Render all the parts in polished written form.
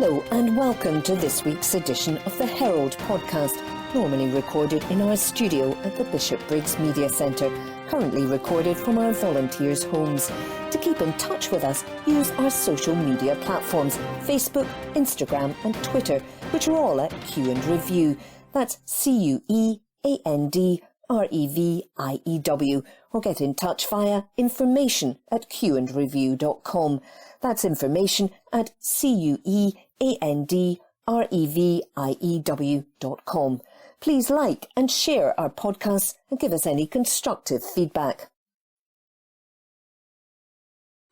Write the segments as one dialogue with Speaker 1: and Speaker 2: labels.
Speaker 1: Hello and welcome to this week's edition of the Herald podcast, normally recorded in our studio at the Bishopbriggs Media Centre, currently recorded from our volunteers' homes. To keep in touch with us, use our social media platforms, Facebook, Instagram and Twitter, which are all at Q and Review. That's CUEANDREVIEW, or get in touch via information@qandreview.com. That's information@CUEANDREVIEW.com. Please like and share our podcasts and give us any constructive feedback.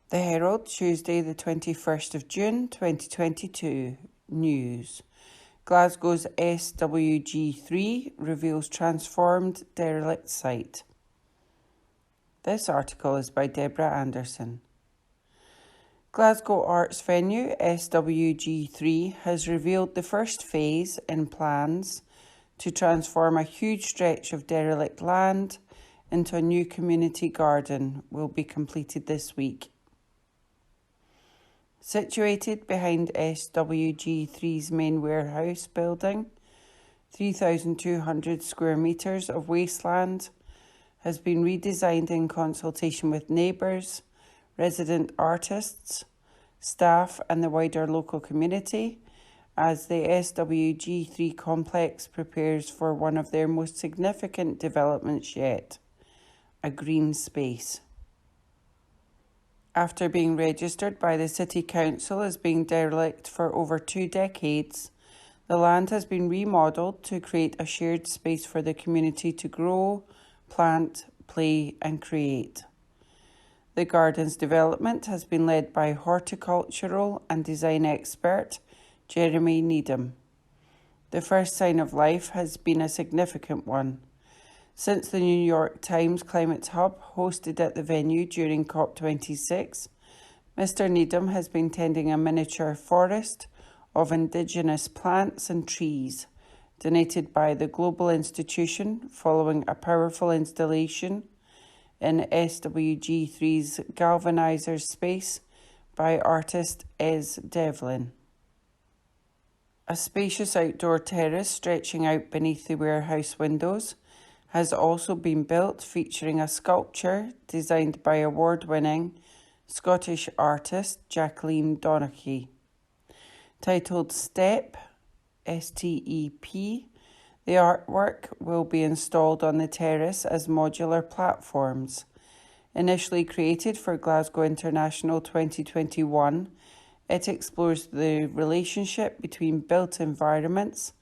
Speaker 2: The Herald, Tuesday the 21st of June 2022. News. Glasgow's SWG3 reveals transformed derelict site. This article is by Deborah Anderson. Glasgow arts venue SWG3 has revealed the first phase in plans to transform a huge stretch of derelict land into a new community garden will be completed this week. Situated behind SWG3's main warehouse building, 3,200 square metres of wasteland has been redesigned in consultation with neighbours, resident artists, staff and the wider local community as the SWG3 complex prepares for one of their most significant developments yet, a green space. After being registered by the City Council as being derelict for over 2 decades, the land has been remodelled to create a shared space for the community to grow, plant, play and create. The garden's development has been led by horticultural and design expert Jeremy Needham. The first sign of life has been a significant one. Since the New York Times Climate Hub hosted at the venue during COP26, Mr. Needham has been tending a miniature forest of indigenous plants and trees, donated by the Global Institution following a powerful installation in SWG3's Galvanizer space by artist Ez Devlin. A spacious outdoor terrace stretching out beneath the warehouse windows has also been built, featuring a sculpture designed by award-winning Scottish artist Jacqueline Donaghy. Titled Step, S-T-E-P, the artwork will be installed on the terrace as modular platforms. Initially created for Glasgow International 2021, it explores the relationship between built environments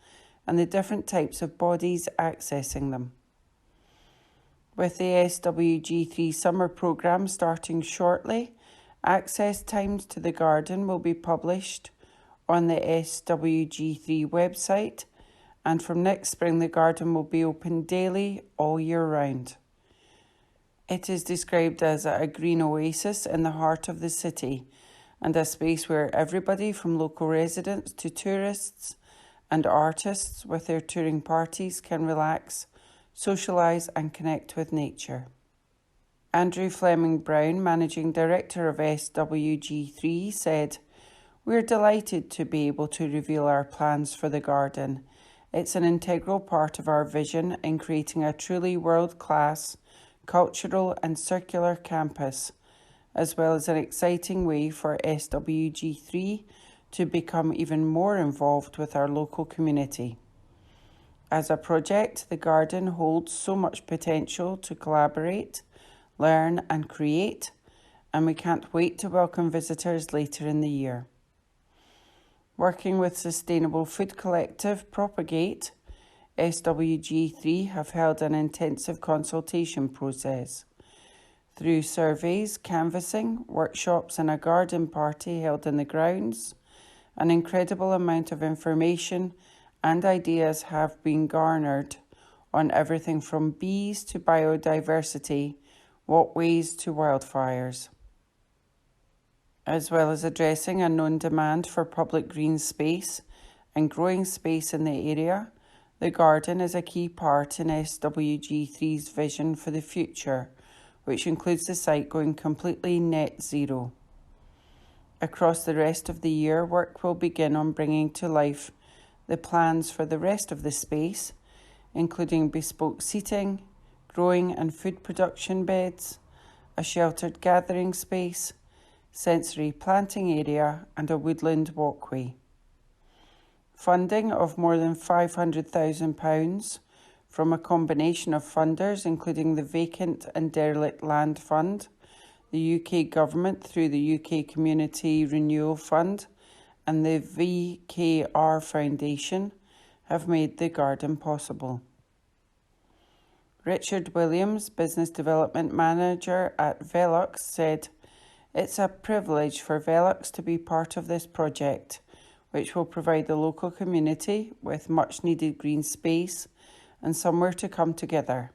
Speaker 2: and the different types of bodies accessing them. With the SWG3 summer programme starting shortly, access times to the garden will be published on the SWG3 website, and from next spring the garden will be open daily all year round. It is described as a green oasis in the heart of the city and a space where everybody from local residents to tourists and artists with their touring parties can relax, socialise and connect with nature. Andrew Fleming Brown, Managing Director of SWG3, said, "We're delighted to be able to reveal our plans for the garden. It's an integral part of our vision in creating a truly world-class, cultural and circular campus, as well as an exciting way for SWG3 to become even more involved with our local community. As a project, the garden holds so much potential to collaborate, learn and create, and we can't wait to welcome visitors later in the year." Working with Sustainable Food Collective Propagate, SWG3 have held an intensive consultation process. Through surveys, canvassing, workshops and a garden party held in the grounds, an incredible amount of information and ideas have been garnered on everything from bees to biodiversity, walkways to wildfires. As well as addressing a known demand for public green space and growing space in the area, the garden is a key part in SWG3's vision for the future, which includes the site going completely net zero. Across the rest of the year, work will begin on bringing to life the plans for the rest of the space, including bespoke seating, growing and food production beds, a sheltered gathering space, sensory planting area and a woodland walkway. Funding of more than £500,000 from a combination of funders, including the Vacant and Derelict Land Fund, the UK Government through the UK Community Renewal Fund and the VKR Foundation, have made the garden possible. Richard Williams, Business Development Manager at Velux, said, "It's a privilege for Velux to be part of this project, which will provide the local community with much needed green space and somewhere to come together.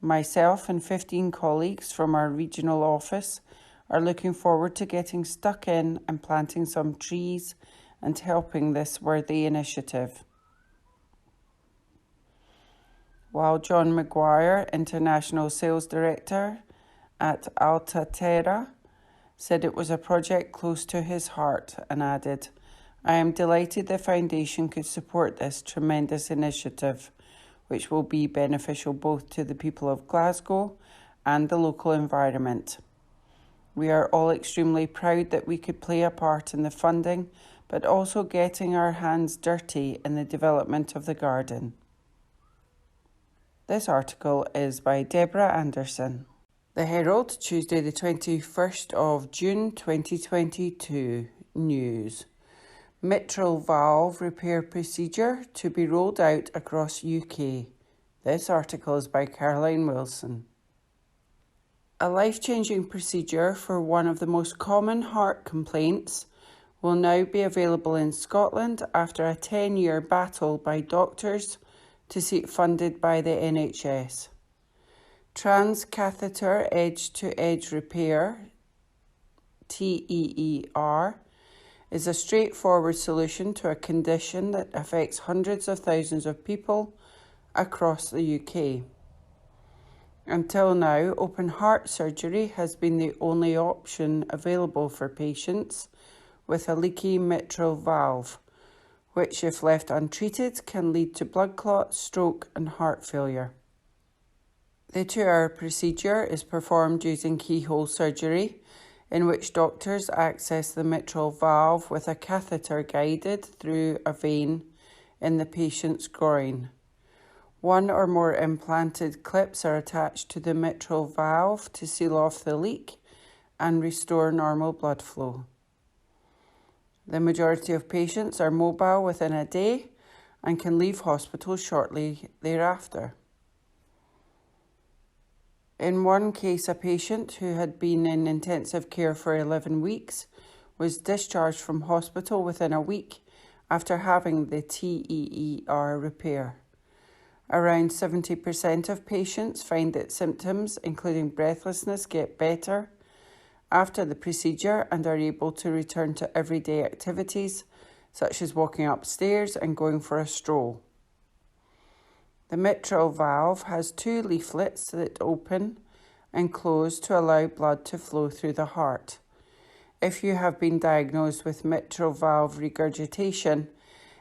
Speaker 2: Myself and 15 colleagues from our regional office are looking forward to getting stuck in and planting some trees and helping this worthy initiative." While John Maguire, International Sales Director at Altaterra, said it was a project close to his heart and added, "I am delighted the Foundation could support this tremendous initiative, which will be beneficial both to the people of Glasgow and the local environment. We are all extremely proud that we could play a part in the funding, but also getting our hands dirty in the development of the garden." This article is by Deborah Anderson. The Herald, Tuesday the 21st of June 2022. News. Mitral valve repair procedure to be rolled out across UK. This article is by Caroline Wilson. A life-changing procedure for one of the most common heart complaints will now be available in Scotland after a 10-year battle by doctors to see it funded by the NHS. Transcatheter edge-to-edge repair, TEER, is a straightforward solution to a condition that affects hundreds of thousands of people across the UK. Until now, open heart surgery has been the only option available for patients with a leaky mitral valve, which, if left untreated, can lead to blood clots, stroke and heart failure. The 2-hour procedure is performed using keyhole surgery, in which doctors access the mitral valve with a catheter guided through a vein in the patient's groin. One or more implanted clips are attached to the mitral valve to seal off the leak and restore normal blood flow. The majority of patients are mobile within a day and can leave hospital shortly thereafter. In one case, a patient who had been in intensive care for 11 weeks was discharged from hospital within a week after having the TEER repair. Around 70% of patients find that symptoms, including breathlessness, get better after the procedure and are able to return to everyday activities such as walking upstairs and going for a stroll. The mitral valve has 2 leaflets that open and close to allow blood to flow through the heart. If you have been diagnosed with mitral valve regurgitation,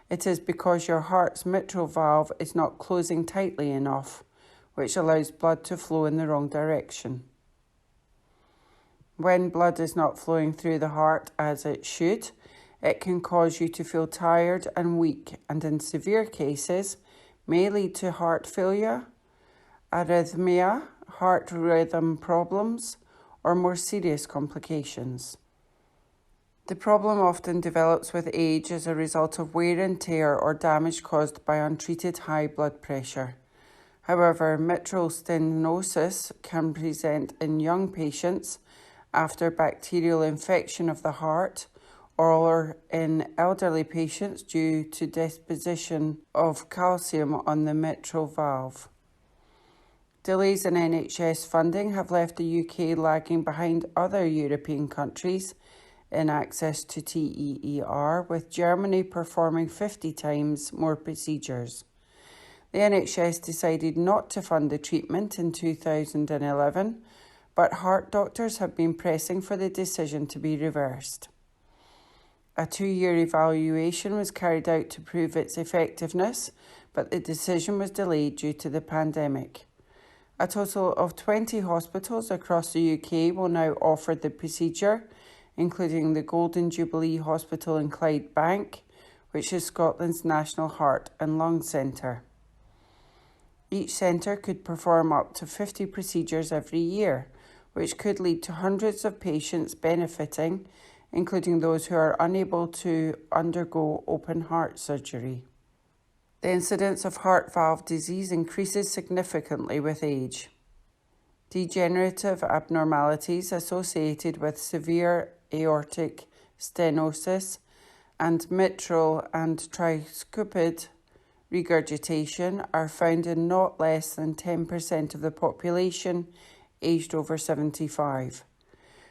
Speaker 2: it is because your heart's mitral valve is not closing tightly enough, which allows blood to flow in the wrong direction. When blood is not flowing through the heart as it should, it can cause you to feel tired and weak, and in severe cases may lead to heart failure, arrhythmia, heart rhythm problems, or more serious complications. The problem often develops with age as a result of wear and tear or damage caused by untreated high blood pressure. However, mitral stenosis can present in young patients after bacterial infection of the heart, or in elderly patients due to deposition of calcium on the mitral valve. Delays in NHS funding have left the UK lagging behind other European countries in access to TEER, with Germany performing 50 times more procedures. The NHS decided not to fund the treatment in 2011, but heart doctors have been pressing for the decision to be reversed. A 2-year evaluation was carried out to prove its effectiveness, but the decision was delayed due to the pandemic. A total of 20 hospitals across the UK will now offer the procedure, including the Golden Jubilee Hospital in Clydebank, which is Scotland's National Heart and Lung Centre. Each centre could perform up to 50 procedures every year, which could lead to hundreds of patients benefiting, including those who are unable to undergo open heart surgery. The incidence of heart valve disease increases significantly with age. Degenerative abnormalities associated with severe aortic stenosis and mitral and tricuspid regurgitation are found in not less than 10% of the population aged over 75.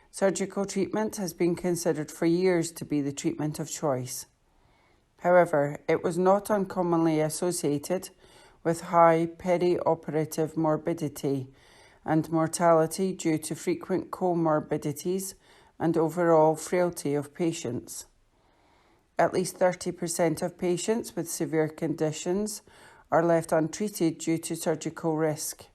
Speaker 2: Surgical treatment has been considered for years to be the treatment of choice. However, it was not uncommonly associated with high perioperative morbidity and mortality due to frequent comorbidities and overall frailty of patients. At least 30% of patients with severe conditions are left untreated due to surgical risk.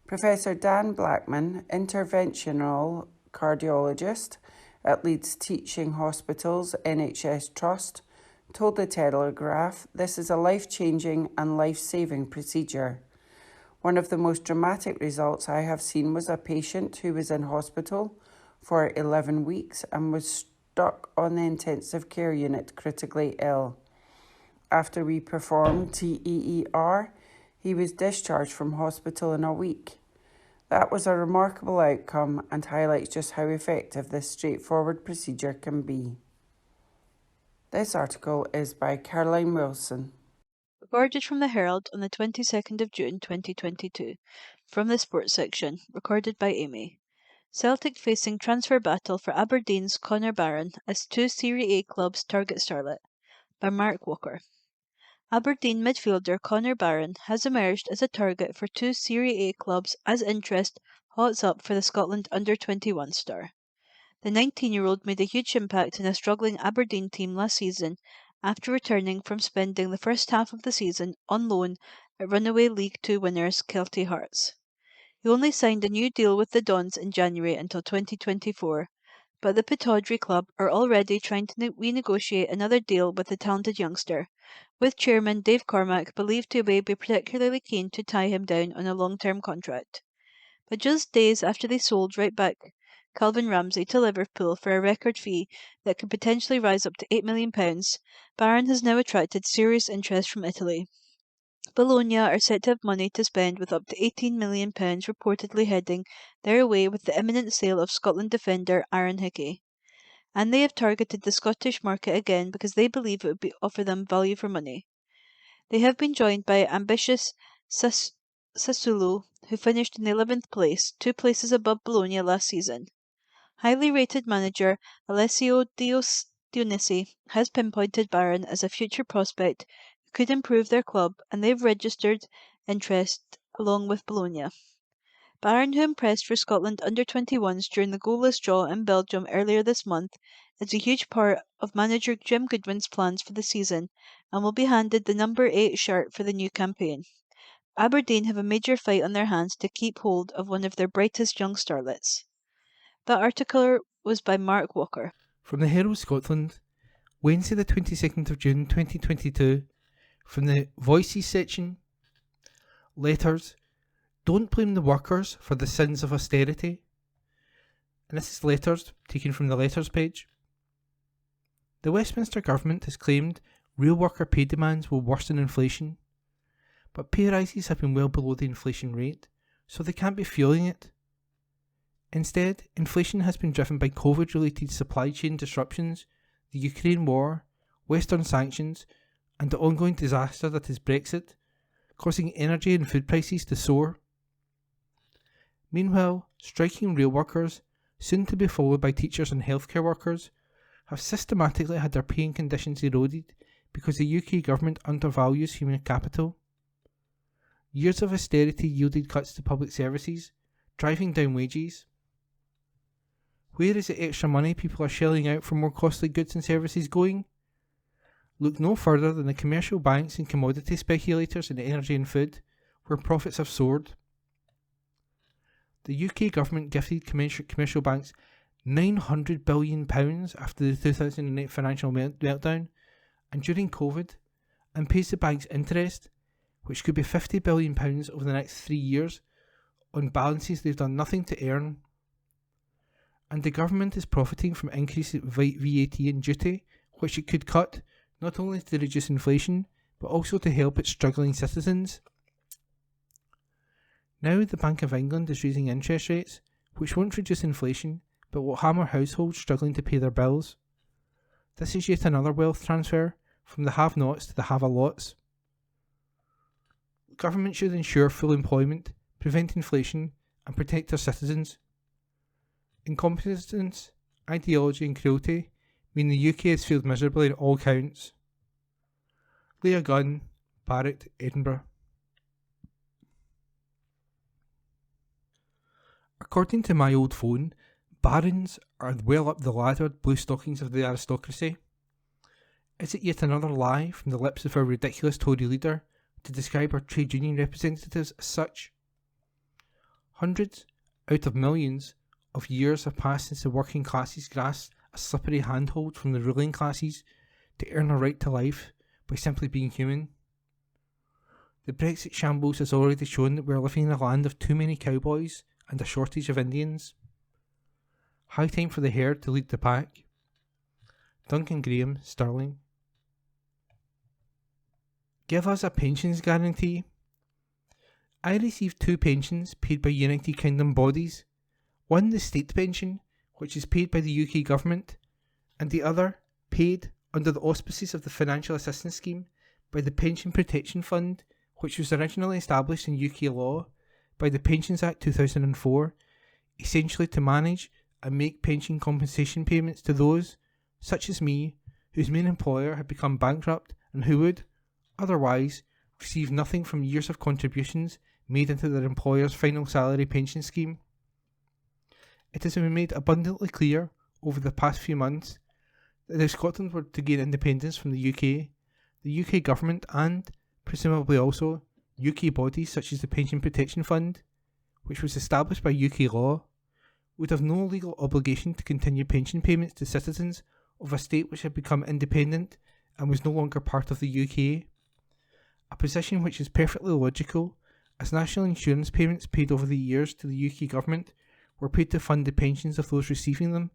Speaker 2: Professor Dan Blackman, interventional cardiologist at Leeds Teaching Hospitals NHS Trust, told the Telegraph, "This is a life-changing and life-saving procedure. One of the most dramatic results I have seen was a patient who was in hospital for 11 weeks and was stuck on the intensive care unit critically ill. After we performed TEER, he was discharged from hospital in a week. That was a remarkable outcome and highlights just how effective this straightforward procedure can be." This article is by Caroline Wilson.
Speaker 3: Recorded from the Herald on the 22nd of June 2022. From the sports section, recorded by Amy. Celtic facing transfer battle for Aberdeen's Conor Barron as two Serie A clubs target Starlet, by Mark Walker. Aberdeen midfielder Conor Barron has emerged as a target for two Serie A clubs as interest hots up for the Scotland under-21 star. The 19-year-old made a huge impact in a struggling Aberdeen team last season after returning from spending the first half of the season on loan at runaway League Two winners Kelty Hearts. He only signed a new deal with the Dons in January until 2024, but the Pittodrie club are already trying to renegotiate another deal with the talented youngster, with chairman Dave Cormack believed to be particularly keen to tie him down on a long-term contract. But just days after they sold right back Calvin Ramsey to Liverpool for a record fee that could potentially rise up to £8 million, Barron has now attracted serious interest from Italy. Bologna are set to have money to spend with up to £18 million reportedly heading their way with the imminent sale of Scotland defender Aaron Hickey. And they have targeted the Scottish market again because they believe it would offer them value for money. They have been joined by ambitious Sassuolo, who finished in the 11th place, 2 places above Bologna last season. Highly rated manager Alessio Dionisi has pinpointed Barron as a future prospect who could improve their club, and they've registered interest along with Bologna. Barron, who impressed for Scotland under-21s during the goalless draw in Belgium earlier this month, is a huge part of manager Jim Goodwin's plans for the season and will be handed the number 8 shirt for the new campaign. Aberdeen have a major fight on their hands to keep hold of one of their brightest young starlets. That article was by Mark Walker.
Speaker 4: From the Herald Scotland, Wednesday the 22nd of June 2022, from the Voices section, letters, don't blame the workers for the sins of austerity. And this is letters taken from the letters page. The Westminster Government has claimed real worker pay demands will worsen inflation, but pay rises have been well below the inflation rate, so they can't be fueling it. Instead, inflation has been driven by COVID-related supply chain disruptions, the Ukraine war, Western sanctions, and the ongoing disaster that is Brexit, causing energy and food prices to soar. Meanwhile, striking rail workers, soon to be followed by teachers and healthcare workers, have systematically had their pay and conditions eroded because the UK government undervalues human capital. Years of austerity yielded cuts to public services, driving down wages. Where is the extra money people are shelling out for more costly goods and services going? Look no further than the commercial banks and commodity speculators in energy and food, where profits have soared. The UK government gifted commercial banks £900 billion after the 2008 financial meltdown and during COVID, and pays the banks interest, which could be £50 billion over the next 3 years, on balances they've done nothing to earn. And the government is profiting from increased VAT and duty, which it could cut, not only to reduce inflation, but also to help its struggling citizens. Now the Bank of England is raising interest rates, which won't reduce inflation, but will hammer households struggling to pay their bills. This is yet another wealth transfer from the have-nots to the have-a-lots. Government should ensure full employment, prevent inflation, and protect their citizens. Incompetence, ideology and cruelty mean the UK has failed miserably on all counts. Lay a gun, Barrett, Edinburgh. According to my old phone, barons are well up the laddered blue stockings of the aristocracy. Is it yet another lie from the lips of our ridiculous Tory leader to describe our trade union representatives as such? Hundreds out of millions of years have passed since the working classes grasped a slippery handhold from the ruling classes to earn a right to life by simply being human. The Brexit shambles has already shown that we are living in a land of too many cowboys and a shortage of Indians. High time for the herd to lead the pack. Duncan Graham, Stirling. Give us a pensions guarantee. I received 2 pensions paid by United Kingdom bodies. One the state pension, which is paid by the UK government, and the other paid under the auspices of the Financial Assistance Scheme by the Pension Protection Fund, which was originally established in UK law by the Pensions Act 2004, essentially to manage and make pension compensation payments to those, such as me, whose main employer had become bankrupt and who would, otherwise, receive nothing from years of contributions made into their employer's final salary pension scheme. It has been made abundantly clear over the past few months that if Scotland were to gain independence from the UK government and, presumably also, UK bodies such as the Pension Protection Fund, which was established by UK law, would have no legal obligation to continue pension payments to citizens of a state which had become independent and was no longer part of the UK. A position which is perfectly logical, as national insurance payments paid over the years to the UK government were paid to fund the pensions of those receiving them,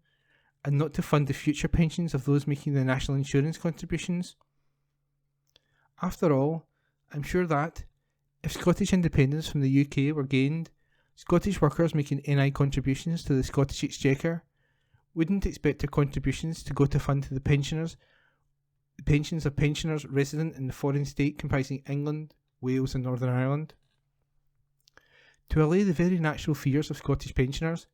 Speaker 4: and not to fund the future pensions of those making the national insurance contributions. After all, I'm sure that, if Scottish independence from the UK were gained, Scottish workers making NI contributions to the Scottish Exchequer wouldn't expect their contributions to go to fund the pensions of pensioners resident in the foreign state comprising England, Wales and Northern Ireland. To allay the very natural fears of Scottish pensioners,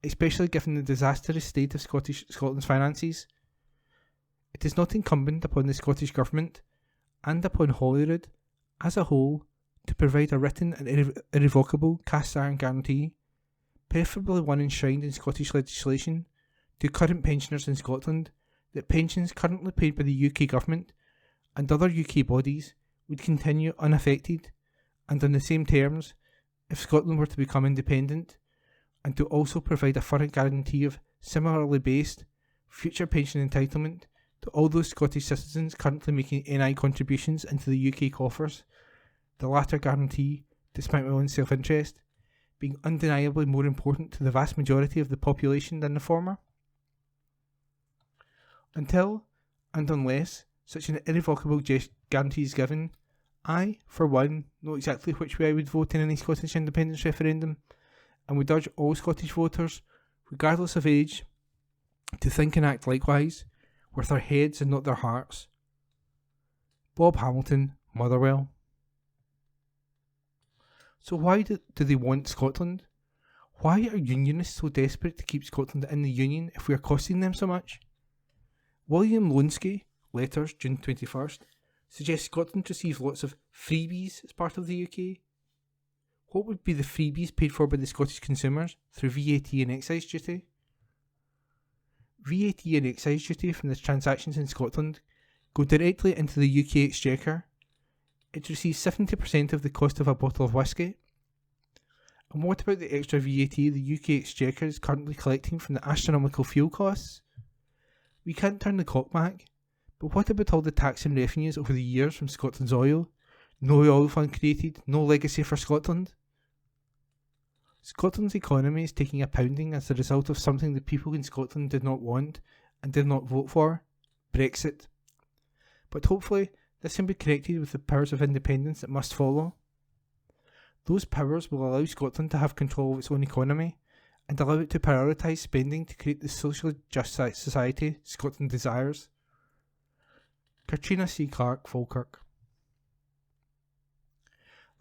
Speaker 4: especially given the disastrous state of Scotland's finances, it is not incumbent upon the Scottish Government and upon Holyrood as a whole to provide a written and irrevocable cast iron guarantee, preferably one enshrined in Scottish legislation, to current pensioners in Scotland that pensions currently paid by the UK Government and other UK bodies would continue unaffected and on the same terms if Scotland were to become independent, and to also provide a further guarantee of similarly based future pension entitlement to all those Scottish citizens currently making NI contributions into the UK coffers, the latter guarantee, despite my own self-interest, being undeniably more important to the vast majority of the population than the former. Until, and unless, such an irrevocable guarantee is given, I, for one, know exactly which way I would vote in any Scottish independence referendum, and would urge all Scottish voters, regardless of age, to think and act likewise, with their heads and not their hearts. Bob Hamilton, Motherwell. So why do they want Scotland? Why are Unionists so desperate to keep Scotland in the Union if we are costing them so much? William Lonsky, Letters, June 21st, suggests Scotland receives lots of freebies as part of the UK. What would be the freebies paid for by the Scottish consumers through VAT and excise duty? VAT and excise duty from the transactions in Scotland go directly into the UK Exchequer. It receives 70% of the cost of a bottle of whisky. And what about the extra VAT the UK Exchequer is currently collecting from the astronomical fuel costs? We can't turn the clock back, but what about all the tax and revenues over the years from Scotland's oil? No oil fund created, no legacy for Scotland. Scotland's economy is taking a pounding as a result of something the people in Scotland did not want and did not vote for, Brexit. But hopefully this can be corrected with the powers of independence that must follow. Those powers will allow Scotland to have control of its own economy and allow it to prioritise spending to create the socially just society Scotland desires. Katrina C. Clark, Falkirk.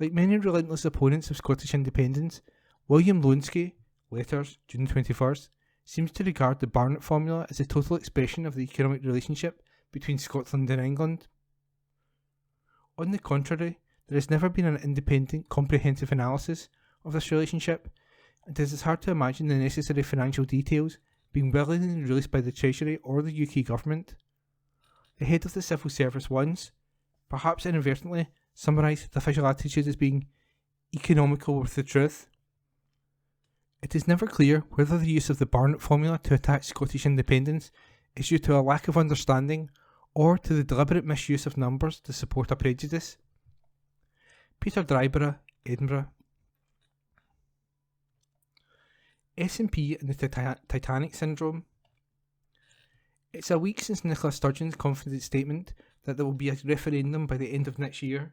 Speaker 4: Like many relentless opponents of Scottish independence, William Lonsky, Letters, June 21st, seems to regard the Barnett formula as a total expression of the economic relationship between Scotland and England. On the contrary, there has never been an independent, comprehensive analysis of this relationship, and it is hard to imagine the necessary financial details being willingly released by the Treasury or the UK government. The head of the civil service once, perhaps inadvertently, summarised the official attitude as being economical with the truth. It is never clear whether the use of the Barnett formula to attack Scottish independence is due to a lack of understanding or to the deliberate misuse of numbers to support a prejudice. Peter Dryborough, Edinburgh. SNP and the Titanic Syndrome. It's a week since Nicola Sturgeon's confident statement that there will be a referendum by the end of next year.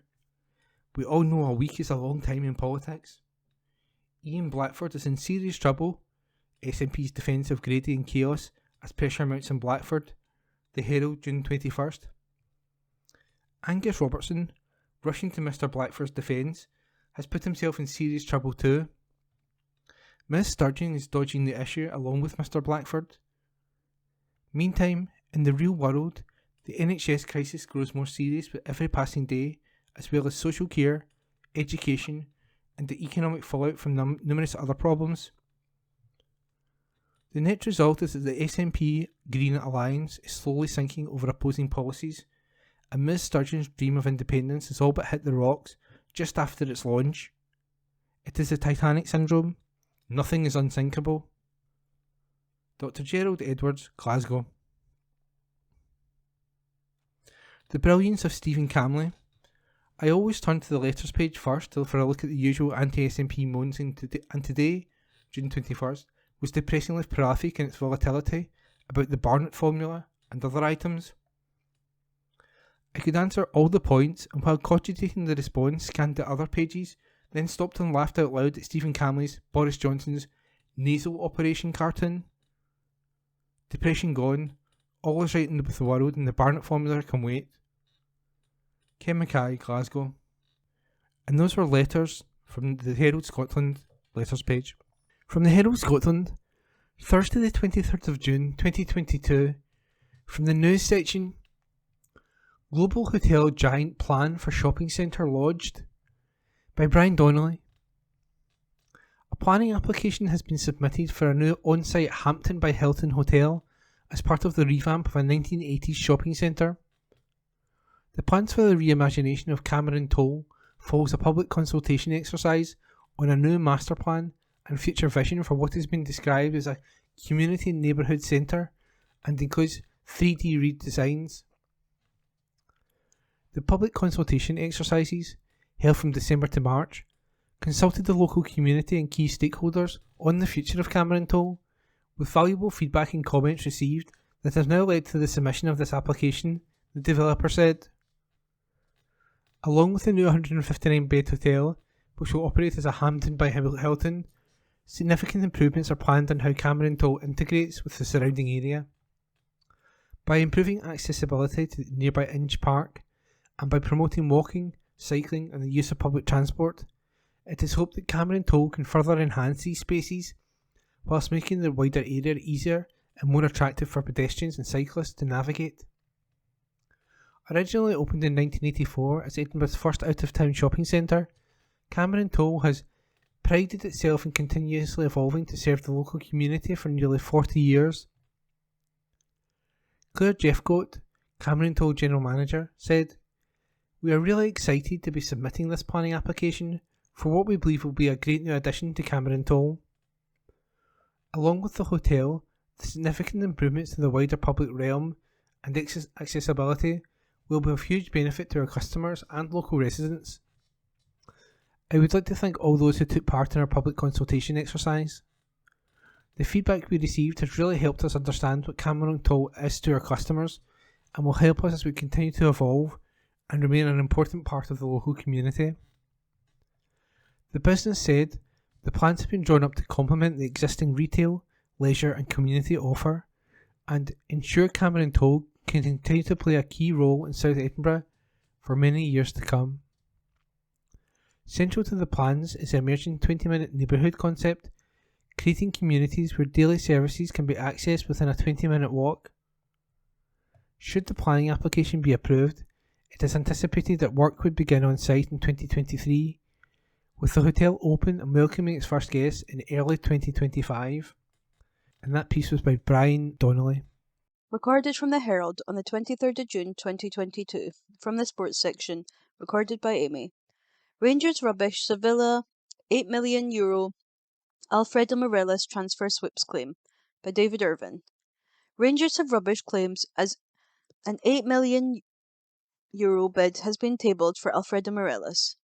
Speaker 4: We all know a week is a long time in politics. Ian Blackford is in serious trouble. SNP's defence of Grady and chaos as pressure mounts on Blackford. The Herald, June 21st. Angus Robertson, rushing to Mr. Blackford's defence, has put himself in serious trouble too. Ms. Sturgeon is dodging the issue along with Mr. Blackford. Meantime, in the real world, the NHS crisis grows more serious with every passing day, as well as social care, education, and the economic fallout from numerous other problems. The net result is that the SNP Green Alliance is slowly sinking over opposing policies, and Ms. Sturgeon's dream of independence has all but hit the rocks just after its launch. It is the Titanic Syndrome. Nothing is unsinkable. Dr. Gerald Edwards, Glasgow. The brilliance of Stephen Camley. I always turn to the letters page first for a look at the usual anti-SNP moans, and today, June 21st, was depressingly prolific in its volatility about the Barnett formula and other items. I could answer all the points, and while cogitating the response, scanned the other pages, then stopped and laughed out loud at Stephen Camley's Boris Johnson's nasal operation cartoon. Depression gone, all is right with the world, and the Barnett formula can wait. Ken Mackay, Glasgow. And those were letters from the Herald Scotland letters page. From the Herald Scotland, Thursday the 23rd of June 2022, from the news section. Global Hotel Giant Plan for Shopping Centre lodged, by Brian Donnelly. A planning application has been submitted for a new on-site Hampton by Hilton hotel as part of the revamp of a 1980s shopping centre. The plans for the reimagination of Cameron Toll follows a public consultation exercise on a new master plan and future vision for what has been described as a community neighbourhood centre and includes 3D redesigns. The public consultation exercises, held from December to March, consulted the local community and key stakeholders on the future of Cameron Toll, with valuable feedback and comments received that has now led to the submission of this application, the developer said. Along with the new 159-bed hotel, which will operate as a Hampton by Hilton, significant improvements are planned on how Cameron Toll integrates with the surrounding area. By improving accessibility to the nearby Inch Park, and by promoting walking, cycling and the use of public transport, it is hoped that Cameron Toll can further enhance these spaces, whilst making the wider area easier and more attractive for pedestrians and cyclists to navigate. Originally opened in 1984 as Edinburgh's first out-of-town shopping centre, Cameron Toll has prided itself in continuously evolving to serve the local community for nearly 40 years. Claire Jeffcoat, Cameron Toll General Manager, said, "We are really excited to be submitting this planning application for what we believe will be a great new addition to Cameron Toll. Along with the hotel, the significant improvements to the wider public realm and accessibility will be of huge benefit to our customers and local residents. I would like to thank all those who took part in our public consultation exercise. The feedback we received has really helped us understand what Cameron Toll is to our customers and will help us as we continue to evolve and remain an important part of the local community." The business said the plans have been drawn up to complement the existing retail, leisure and community offer and ensure Cameron Toll can continue to play a key role in South Edinburgh for many years to come. Central to the plans is the emerging 20-minute neighbourhood concept, creating communities where daily services can be accessed within a 20-minute walk. Should the planning application be approved, it is anticipated that work would begin on site in 2023, with the hotel open and welcoming its first guests in early 2025. And that piece was by Brian Donnelly.
Speaker 3: Recorded from the Herald on the 23rd of June 2022. From the sports section, recorded by Amy. Rangers rubbish Sevilla €8 million Alfredo Morelos transfer sweeps claim, by David Irvin. Rangers have rubbished claims as an €8 million bid has been tabled for Alfredo Morelos.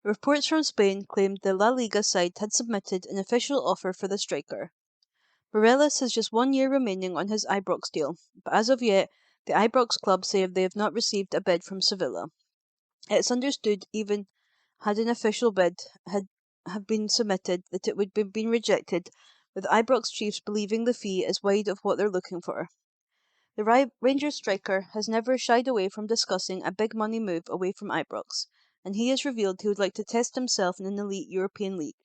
Speaker 3: Reports from Spain claimed the La Liga side had submitted an official offer for the striker. Morelos has just 1 year remaining on his Ibrox deal, but as of yet, the Ibrox club say they have not received a bid from Sevilla. It's understood even had an official bid have been submitted that it would have been rejected, with Ibrox chiefs believing the fee is wide of what they're looking for. The Rangers striker has never shied away from discussing a big money move away from Ibrox, and he has revealed he would like to test himself in an elite European league.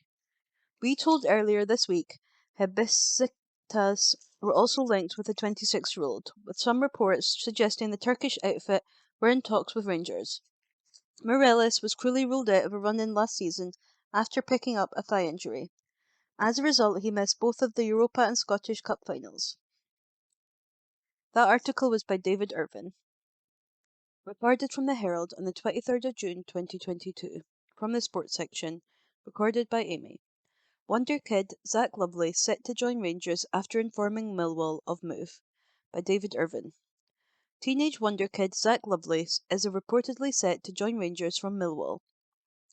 Speaker 3: We told earlier this week how Besiktas were also linked with the 26-year-old, with some reports suggesting the Turkish outfit were in talks with Rangers. Morelos was cruelly ruled out of a run-in last season after picking up a thigh injury. As a result, he missed both of the Europa and Scottish Cup finals. That article was by David Irvin. Recorded from the Herald on the 23rd of June 2022. From the sports section, recorded by Amy. Wonder Kid Zach Lovelace set to join Rangers after informing Millwall of move, by David Irvin. Teenage wonder kid Zach Lovelace is reportedly set to join Rangers from Millwall.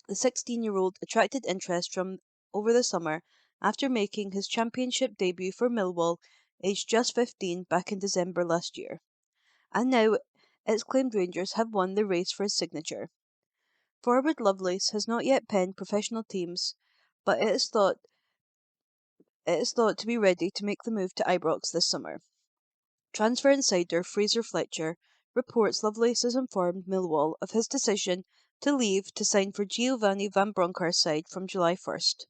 Speaker 3: The 16-year-old attracted interest from over the summer after making his championship debut for Millwall, aged just 15, back in December last year. And now it's claimed Rangers have won the race for his signature. Forward Lovelace has not yet penned professional teams, but it is thought to be ready to make the move to Ibrox this summer. Transfer insider Fraser Fletcher reports Lovelace has informed Millwall of his decision to leave to sign for Giovanni Van Bronckhorst's side from July 1st.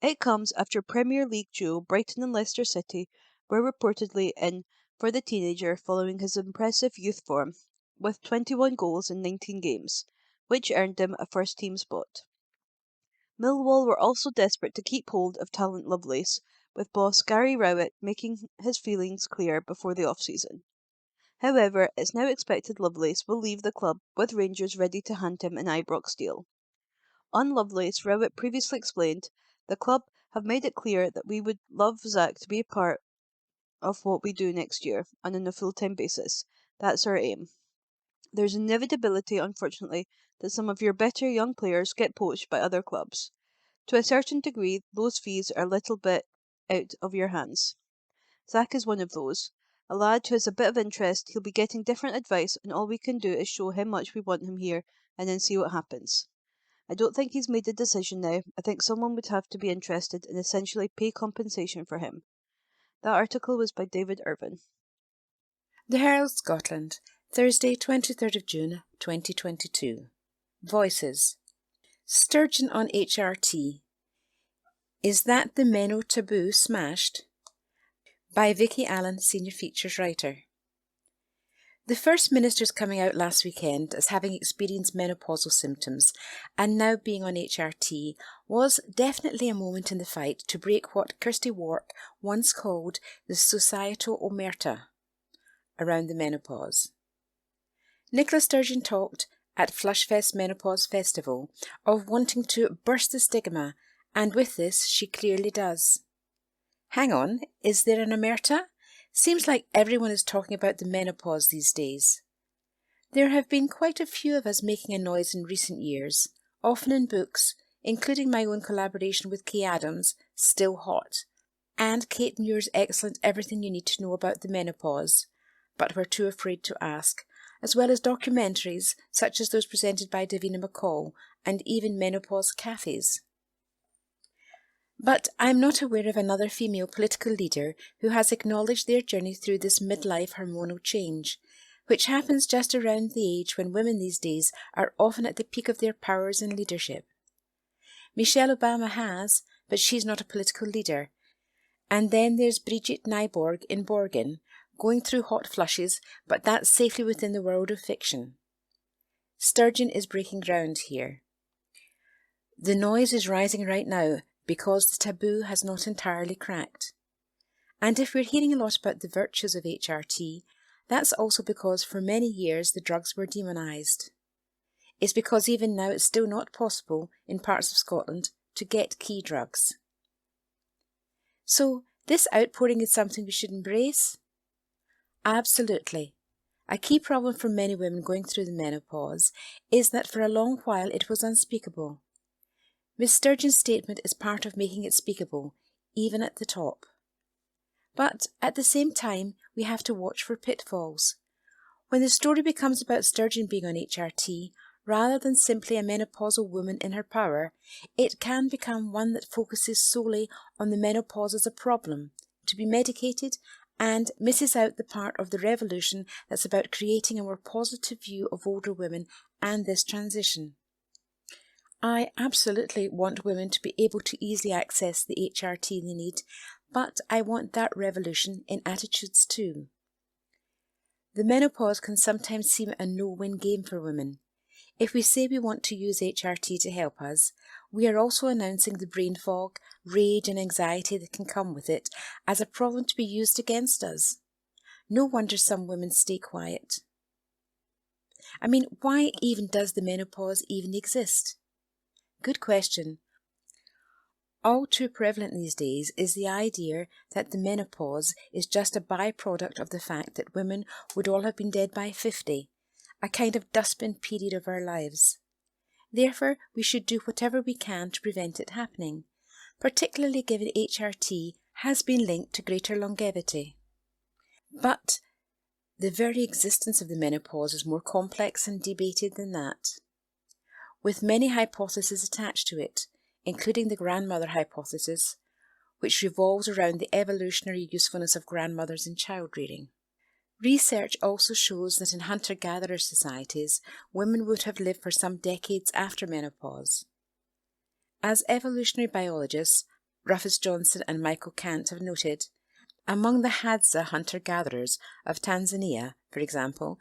Speaker 3: It comes after Premier League duo Brighton and Leicester City were reportedly in for the teenager following his impressive youth form, with 21 goals in 19 games, which earned him a first-team spot. Millwall were also desperate to keep hold of talent Lovelace, with boss Gary Rowett making his feelings clear before the off-season. However, it's now expected Lovelace will leave the club, with Rangers ready to hand him an Ibrox deal. On Lovelace, Rowett previously explained, "The club have made it clear that we would love Zach to be a part of what we do next year, and on a full-time basis. That's our aim. There's inevitability, unfortunately, that some of your better young players get poached by other clubs. To a certain degree, those fees are a little bit out of your hands. Zach is one of those. A lad who has a bit of interest, he'll be getting different advice, and all we can do is show how much we want him here, and then see what happens. I don't think he's made a decision now. I think someone would have to be interested and essentially pay compensation for him." That article was by David Irvin.
Speaker 5: The Herald Scotland, Thursday 23rd of June 2022. Voices. Sturgeon on HRT. Is that the Menno taboo smashed? By Vicky Allen, Senior Features Writer. The First Minister's coming out last weekend as having experienced menopausal symptoms and now being on HRT was definitely a moment in the fight to break what Kirsty Wark once called the societal omerta. around the menopause. Nicola Sturgeon talked at Flushfest Menopause Festival of wanting to burst the stigma, and with this she clearly does. Hang on, is there an omerta? Seems like everyone is talking about the menopause these days. There have been quite a few of us making a noise in recent years, often in books, including my own collaboration with Kay Adams, Still Hot, and Kate Muir's excellent Everything You Need to Know About the Menopause, but we're too afraid to ask, as well as documentaries such as those presented by Davina McCall and even menopause cafes. But I'm not aware of another female political leader who has acknowledged their journey through this midlife hormonal change, which happens just around the age when women these days are often at the peak of their powers and leadership. Michelle Obama has, but she's not a political leader. And then there's Brigitte Nyborg in Borgen, going through hot flushes, but that's safely within the world of fiction. Sturgeon is breaking ground here. The noise is rising right now because the taboo has not entirely cracked. And if we're hearing a lot about the virtues of HRT, that's also because for many years the drugs were demonised. It's because even now it's still not possible in parts of Scotland to get key drugs. So, this outpouring is something we should embrace? Absolutely. A key problem for many women going through the menopause is that for a long while it was unspeakable. Miss Sturgeon's statement is part of making it speakable, even at the top. But at the same time, we have to watch for pitfalls. When the story becomes about Sturgeon being on HRT, rather than simply a menopausal woman in her power, it can become one that focuses solely on the menopause as a problem, to be medicated, and misses out the part of the revolution that's about creating a more positive view of older women and this transition. I absolutely want women to be able to easily access the HRT they need, but I want that revolution in attitudes too. The menopause can sometimes seem a no-win game for women. If we say we want to use HRT to help us, we are also announcing the brain fog, rage and anxiety that can come with it as a problem to be used against us. No wonder some women stay quiet. I mean, why even does the menopause even exist? Good question. All too prevalent these days is the idea that the menopause is just a byproduct of the fact that women would all have been dead by 50, a kind of dustbin period of our lives. Therefore, we should do whatever we can to prevent it happening, particularly given HRT has been linked to greater longevity. But the very existence of the menopause is more complex and debated than that, with many hypotheses attached to it, including the grandmother hypothesis, which revolves around the evolutionary usefulness of grandmothers in child-rearing. Research also shows that in hunter-gatherer societies, women would have lived for some decades after menopause. As evolutionary biologists Rufus Johnson and Michael Kant have noted, among the Hadza hunter-gatherers of Tanzania, for example,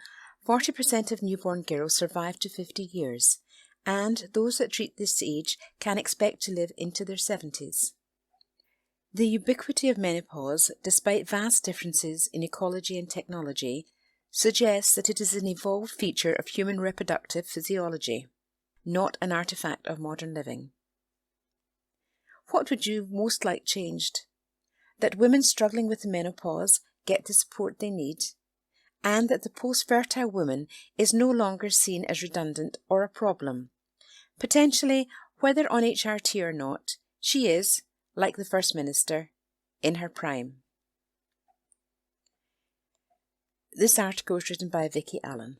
Speaker 5: 40% of newborn girls survive to 50 years, and those that treat this age can expect to live into their 70s. The ubiquity of menopause, despite vast differences in ecology and technology, suggests that it is an evolved feature of human reproductive physiology, not an artifact of modern living. What would you most like changed? That women struggling with the menopause get the support they need, and that the post-fertile woman is no longer seen as redundant or a problem. Potentially, whether on HRT or not, she is, like the First Minister, in her prime. This article was written by Vicky Allen.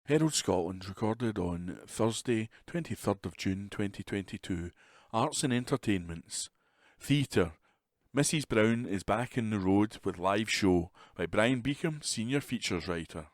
Speaker 6: Herald Scotland recorded on Thursday, 23rd of June 2022. Arts and Entertainments. Theatre. Mrs. Brown is back in the road with live show by Brian Beacom, senior features writer.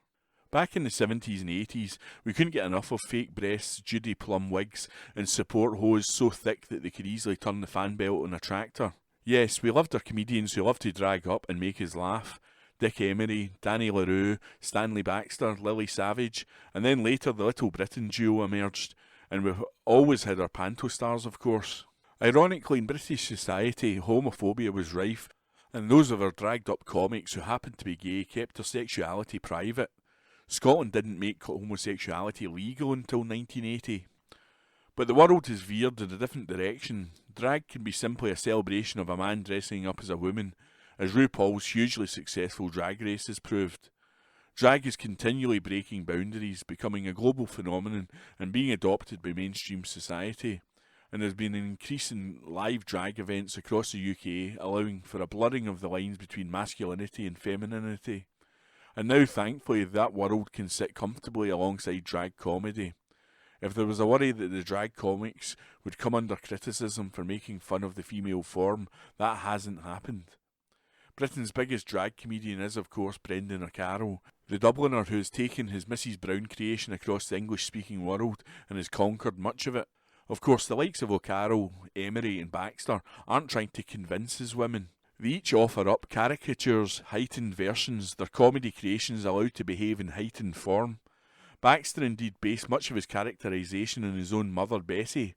Speaker 6: Back in the 70s and 80s, we couldn't get enough of fake breasts, Judy Plum wigs, and support hose so thick that they could easily turn the fan belt on a tractor. Yes, we loved our comedians who loved to drag up and make us laugh. Dick Emery, Danny LaRue, Stanley Baxter, Lily Savage, and then later the Little Britain duo emerged, and we've always had our panto stars, of course. Ironically, in British society, homophobia was rife, and those of our dragged-up comics who happened to be gay kept their sexuality private. Scotland didn't make homosexuality legal until 1980. But the world has veered in a different direction. Drag can be simply a celebration of a man dressing up as a woman, as RuPaul's hugely successful Drag Race has proved. Drag is continually breaking boundaries, becoming a global phenomenon and being adopted by mainstream society. And there's been an increase in live drag events across the UK, allowing for a blurring of the lines between masculinity and femininity. And now, thankfully, that world can sit comfortably alongside drag comedy. If there was a worry that the drag comics would come under criticism for making fun of the female form, that hasn't happened. Britain's biggest drag comedian is, of course, Brendan O'Carroll, the Dubliner who has taken his Mrs. Brown creation across the English-speaking world and has conquered much of it. Of course, the likes of O'Carroll, Emery and Baxter aren't trying to convince his women. They each offer up caricatures, heightened versions, their comedy creations allowed to behave in heightened form. Baxter indeed based much of his characterisation on his own mother, Bessie.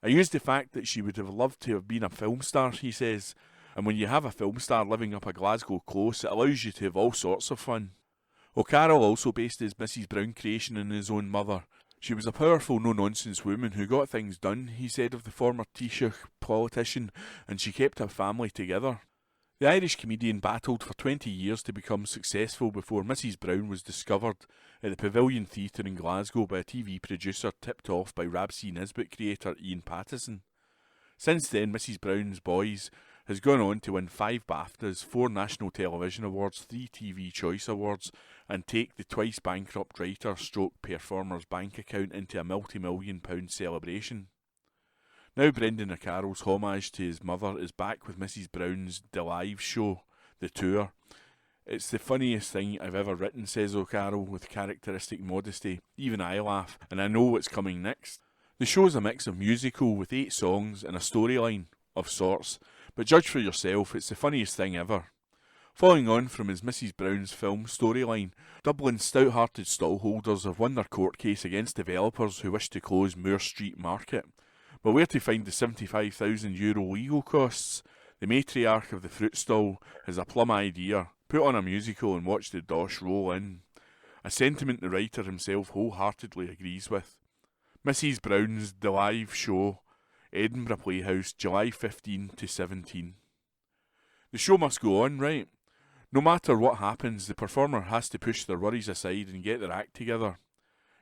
Speaker 6: I used the fact that she would have loved to have been a film star, he says, and when you have a film star living up a Glasgow close, it allows you to have all sorts of fun. O'Carroll also based his Mrs. Brown creation on his own mother. She was a powerful, no-nonsense woman who got things done, he said of the former Taoiseach politician, and she kept her family together. The Irish comedian battled for 20 years to become successful before Mrs. Brown was discovered at the Pavilion Theatre in Glasgow by a TV producer tipped off by Rab C. Nisbet creator Ian Pattison. Since then, Mrs. Brown's Boys has gone on to win 5 BAFTAs, 4 National Television Awards, 3 TV Choice Awards, and take the twice bankrupt writer/performer's bank account into a multi-million-pound celebration. Now Brendan O'Carroll's homage to his mother is back with Mrs. Brown's The Live show, The Tour. It's the funniest thing I've ever written, says O'Carroll with characteristic modesty. Even I laugh, and I know what's coming next. The show's a mix of musical with 8 songs and a storyline of sorts, but judge for yourself, it's the funniest thing ever. Following on from his Mrs. Brown's film storyline, Dublin's stout-hearted stallholders have won their court case against developers who wish to close Moore Street Market. But where to find the €75,000 legal costs? The matriarch of the fruit stall has a plum idea. Put on a musical and watch the dosh roll in. A sentiment the writer himself wholeheartedly agrees with. Mrs. Brown's The Live show, Edinburgh Playhouse, July 15 to 17. The show must go on, right? No matter what happens, the performer has to push their worries aside and get their act together.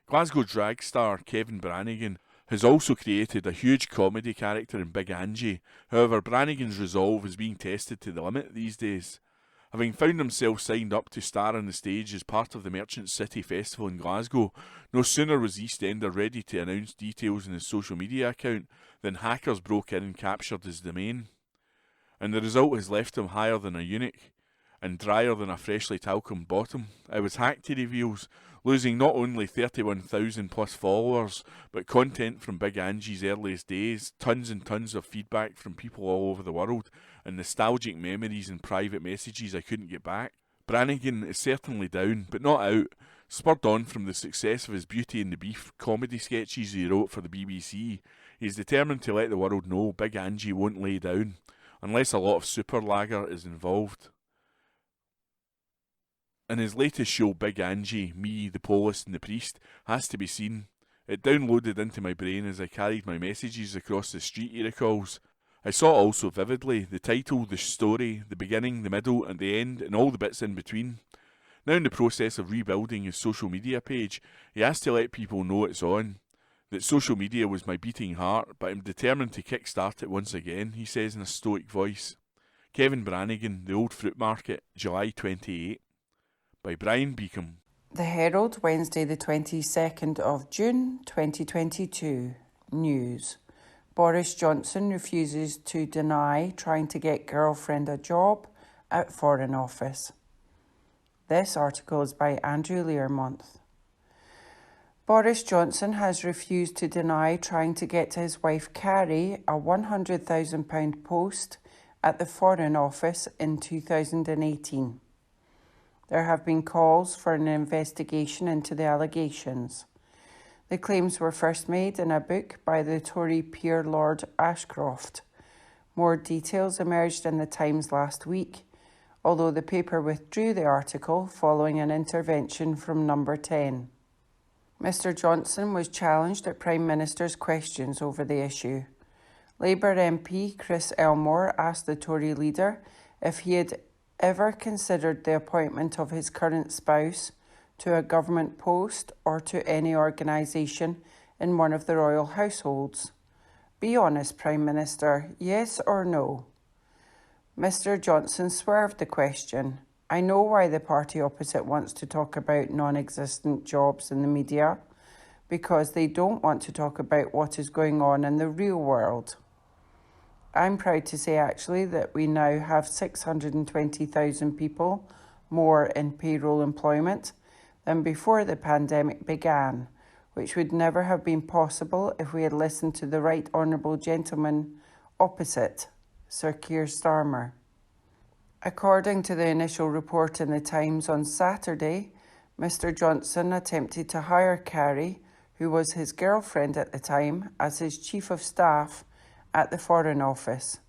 Speaker 6: Glasgow drag star Kevin Brannigan has also created a huge comedy character in Big Angie. However, Brannigan's resolve is being tested to the limit these days. Having found himself signed up to star on the stage as part of the Merchant City Festival in Glasgow, no sooner was EastEnder ready to announce details in his social media account than hackers broke in and captured his domain. And the result has left him higher than a eunuch and drier than a freshly talcumed bottom. I was hacked, he reveals, losing not only 31,000 plus followers, but content from Big Angie's earliest days, tons and tons of feedback from people all over the world, and nostalgic memories and private messages I couldn't get back. Brannigan is certainly down, but not out. Spurred on from the success of his Beauty and the Beef comedy sketches he wrote for the BBC, he's determined to let the world know Big Angie won't lay down, unless a lot of super lager is involved. And his latest show, Big Angie, Me, the Polist and the Priest, has to be seen. It downloaded into my brain as I carried my messages across the street, he recalls. I saw it also vividly, the title, the story, the beginning, the middle and the end, and all the bits in between. Now in the process of rebuilding his social media page, he has to let people know it's on. That social media was my beating heart, but I'm determined to kickstart it once again, he says in a stoic voice. Kevin Brannigan, The Old Fruit Market, July 28. By Brian Beacom.
Speaker 2: The Herald, Wednesday the 22nd of June 2022. News. Boris Johnson refuses to deny trying to get girlfriend a job at Foreign Office. This article is by Andrew Learmonth. Boris Johnson has refused to deny trying to get his wife Carrie a £100,000 post at the Foreign Office in 2018. There have been calls for an investigation into the allegations. The claims were first made in a book by the Tory peer Lord Ashcroft. More details emerged in the Times last week, although the paper withdrew the article following an intervention from Number 10. Mr Johnson was challenged at Prime Minister's questions over the issue. Labour MP Chris Elmore asked the Tory leader if he had ever considered the appointment of his current spouse to a government post or to any organisation in one of the royal households. Be honest, Prime Minister, yes or no? Mr Johnson swerved the question. I know why the party opposite wants to talk about non-existent jobs in the media, because they don't want to talk about what is going on in the real world. I'm proud to say actually that we now have 620,000 people more in payroll employment than before the pandemic began, which would never have been possible if we had listened to the right honourable gentleman opposite, Sir Keir Starmer. According to the initial report in the Times on Saturday, Mr Johnson attempted to hire Carrie, who was his girlfriend at the time, as his chief of staff at the Foreign Office.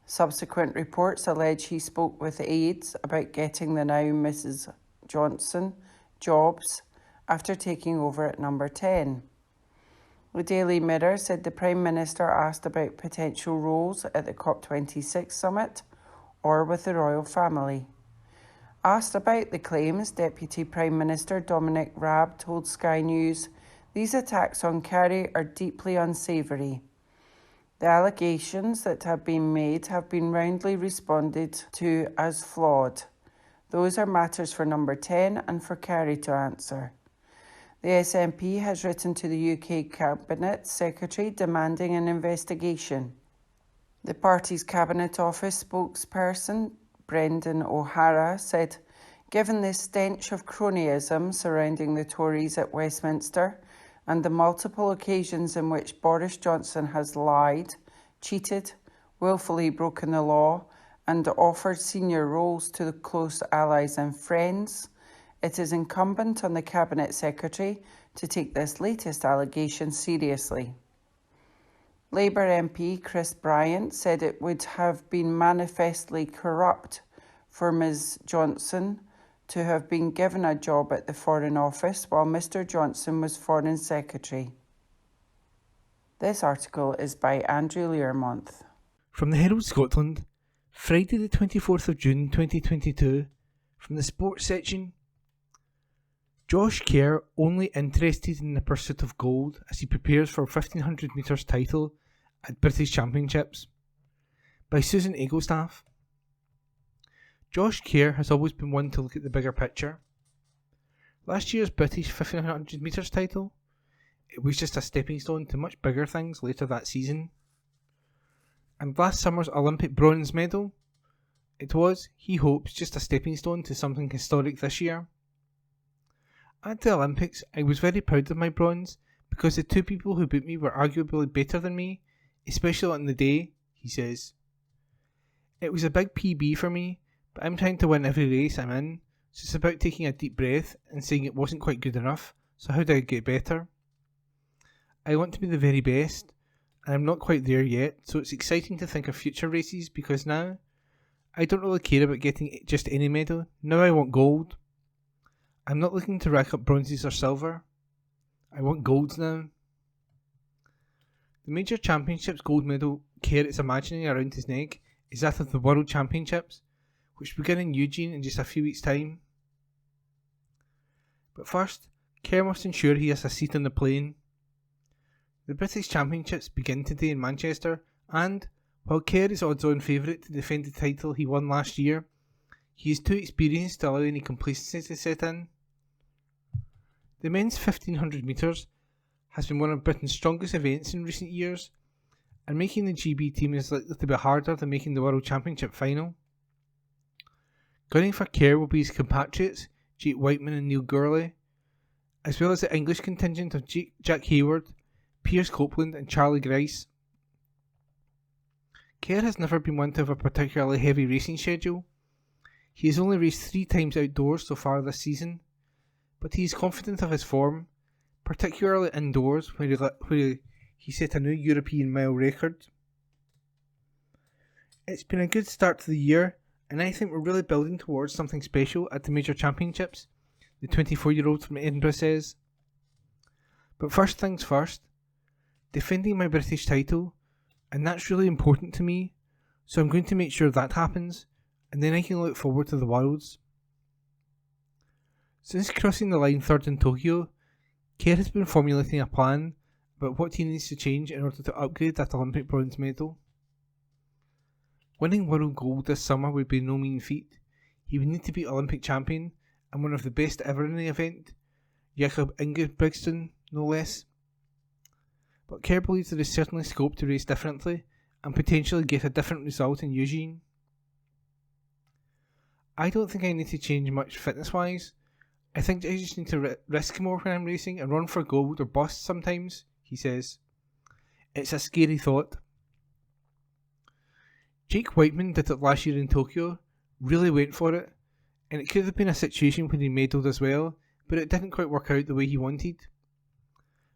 Speaker 2: Subsequent reports allege he spoke with aides about getting the now Mrs Johnson jobs after taking over at Number 10. The Daily Mirror said the Prime Minister asked about potential roles at the COP26 summit or with the royal family. Asked about the claims, Deputy Prime Minister Dominic Raab told Sky News, "These attacks on Carrie are deeply unsavoury. The allegations that have been made have been roundly responded to as flawed. Those are matters for Number 10 and for Carrie to answer." The SNP has written to the UK Cabinet Secretary demanding an investigation. The party's Cabinet Office spokesperson, Brendan O'Hara, said, "Given the stench of cronyism surrounding the Tories at Westminster and the multiple occasions in which Boris Johnson has lied, cheated, willfully broken the law and offered senior roles to close allies and friends, it is incumbent on the Cabinet Secretary to take this latest allegation seriously." Labour MP Chris Bryant said it would have been manifestly corrupt for Ms Johnson to have been given a job at the Foreign Office while Mr Johnson was Foreign Secretary. This article is by Andrew Learmonth.
Speaker 4: From the Herald Scotland, Friday the 24th of June 2022, from the sports section. Josh Kerr only interested in the pursuit of gold as he prepares for 1500 metres title at British Championships, by Susan Eaglestaff. Josh Kerr has always been one to look at the bigger picture. Last year's British 1500 metres title, it was just a stepping stone to much bigger things later that season. And last summer's Olympic bronze medal, it was, he hopes, just a stepping stone to something historic this year. At the Olympics, I was very proud of my bronze because the two people who beat me were arguably better than me, especially on the day, he says. It was a big PB for me, but I'm trying to win every race I'm in, so it's about taking a deep breath and saying it wasn't quite good enough, so how do I get better? I want to be the very best, and I'm not quite there yet, so it's exciting to think of future races because now, I don't really care about getting just any medal, now I want gold. I'm not looking to rack up bronzes or silver. I want golds now. The Major Championships gold medal Kerr is imagining around his neck is that of the World Championships, which begin in Eugene in just a few weeks' time. But first, Kerr must ensure he has a seat on the plane. The British Championships begin today in Manchester, and, while Kerr is odds-on favourite to defend the title he won last year, he is too experienced to allow any complacency to set in. The men's 1500 metres has been one of Britain's strongest events in recent years, and making the GB team is likely to be harder than making the World Championship final. Gunning for Kerr will be his compatriots, Jake Whiteman and Neil Gourley, as well as the English contingent of Jack Hayward, Piers Copeland and Charlie Grice. Kerr has never been one to have a particularly heavy racing schedule. He has only raced 3 times outdoors so far this season, but he is confident of his form, particularly indoors where he set a new European mile record. It's been a good start to the year and I think we're really building towards something special at the major championships, the 24-year-old from Edinburgh says. But first things first, defending my British title, and that's really important to me, so I'm going to make sure that happens, and then I can look forward to the Worlds. Since crossing the line third in Tokyo, Kerr has been formulating a plan about what he needs to change in order to upgrade that Olympic bronze medal. Winning world gold this summer would be no mean feat. He would need to be Olympic champion and one of the best ever in the event, Jakob Ingebrigtsen no less. But Kerr believes there is certainly scope to race differently and potentially get a different result in Eugene. I don't think I need to change much fitness wise. I think I just need to risk more when I'm racing and run for gold or bust sometimes, he says. It's a scary thought. Jake Whiteman did it last year in Tokyo, really went for it, and it could have been a situation when he medalled as well, but it didn't quite work out the way he wanted.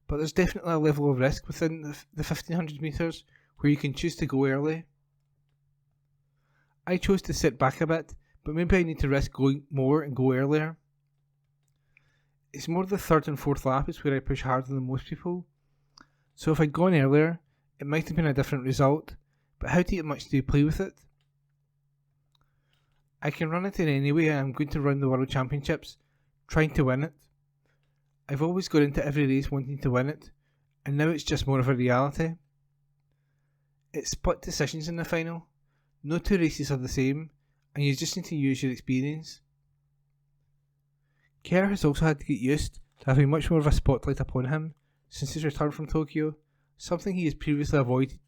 Speaker 4: But there's definitely a level of risk within the 1500 metres where you can choose to go early. I chose to sit back a bit, but maybe I need to risk going more and go earlier. It's more the third and fourth lap is where I push harder than most people, so if I'd gone earlier, it might have been a different result, but how much do you play with it? I can run it in any way and I'm going to run the World Championships, trying to win it. I've always gone into every race wanting to win it, and now it's just more of a reality. It's split decisions in the final, no two races are the same, and you just need to use your experience. Kerr has also had to get used to having much more of a spotlight upon him since his return from Tokyo, something he has previously avoided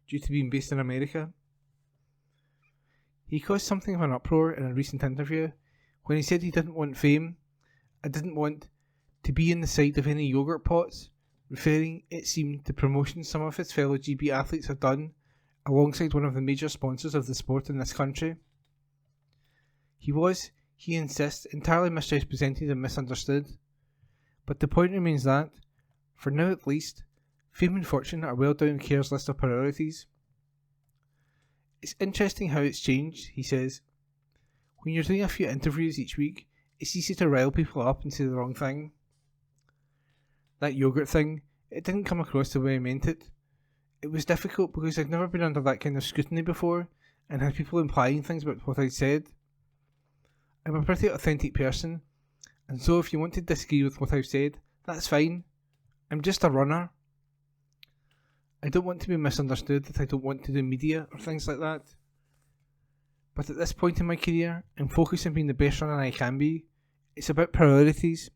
Speaker 4: due to being based in America. He caused something of an uproar in a recent interview when he said he didn't want fame and didn't want to be in the sight of any yogurt pots, referring, it seemed, to promotions some of his fellow GB athletes have done alongside one of the major sponsors of the sport in this country. He was, he insists, entirely misrepresented and misunderstood, but the point remains that, for now at least, fame and fortune are well down Kerr's list of priorities. It's interesting how it's changed, he says. When you're doing a few interviews each week, it's easy to rile people up and say the wrong thing. That yogurt thing, it didn't come across the way I meant it. It was difficult because I'd never been under that kind of scrutiny before and had people implying things about what I'd said. I'm a pretty authentic person, and so if you want to disagree with what I've said, that's fine. I'm just a runner. I don't want to be misunderstood that I don't want to do media or things like that. But at this point in my career, I'm focused on being the best runner I can be. It's about priorities.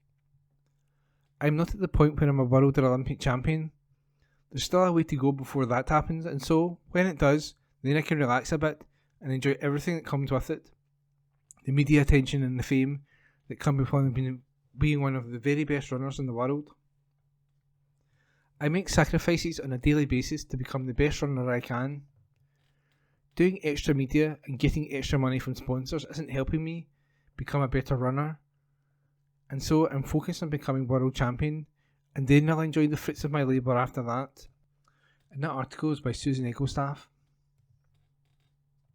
Speaker 4: I'm not at the point where I'm a world or Olympic champion. There's still a way to go before that happens, and so, when it does, then I can relax a bit and enjoy everything that comes with it. The media attention and the fame that come before being one of the very best runners in the world. I make sacrifices on a daily basis to become the best runner I can. Doing extra media and getting extra money from sponsors isn't helping me become a better runner, and so I'm focused on becoming world champion, and then I'll enjoy the fruits of my labour after that. And that article is by Susan Ecclestaff.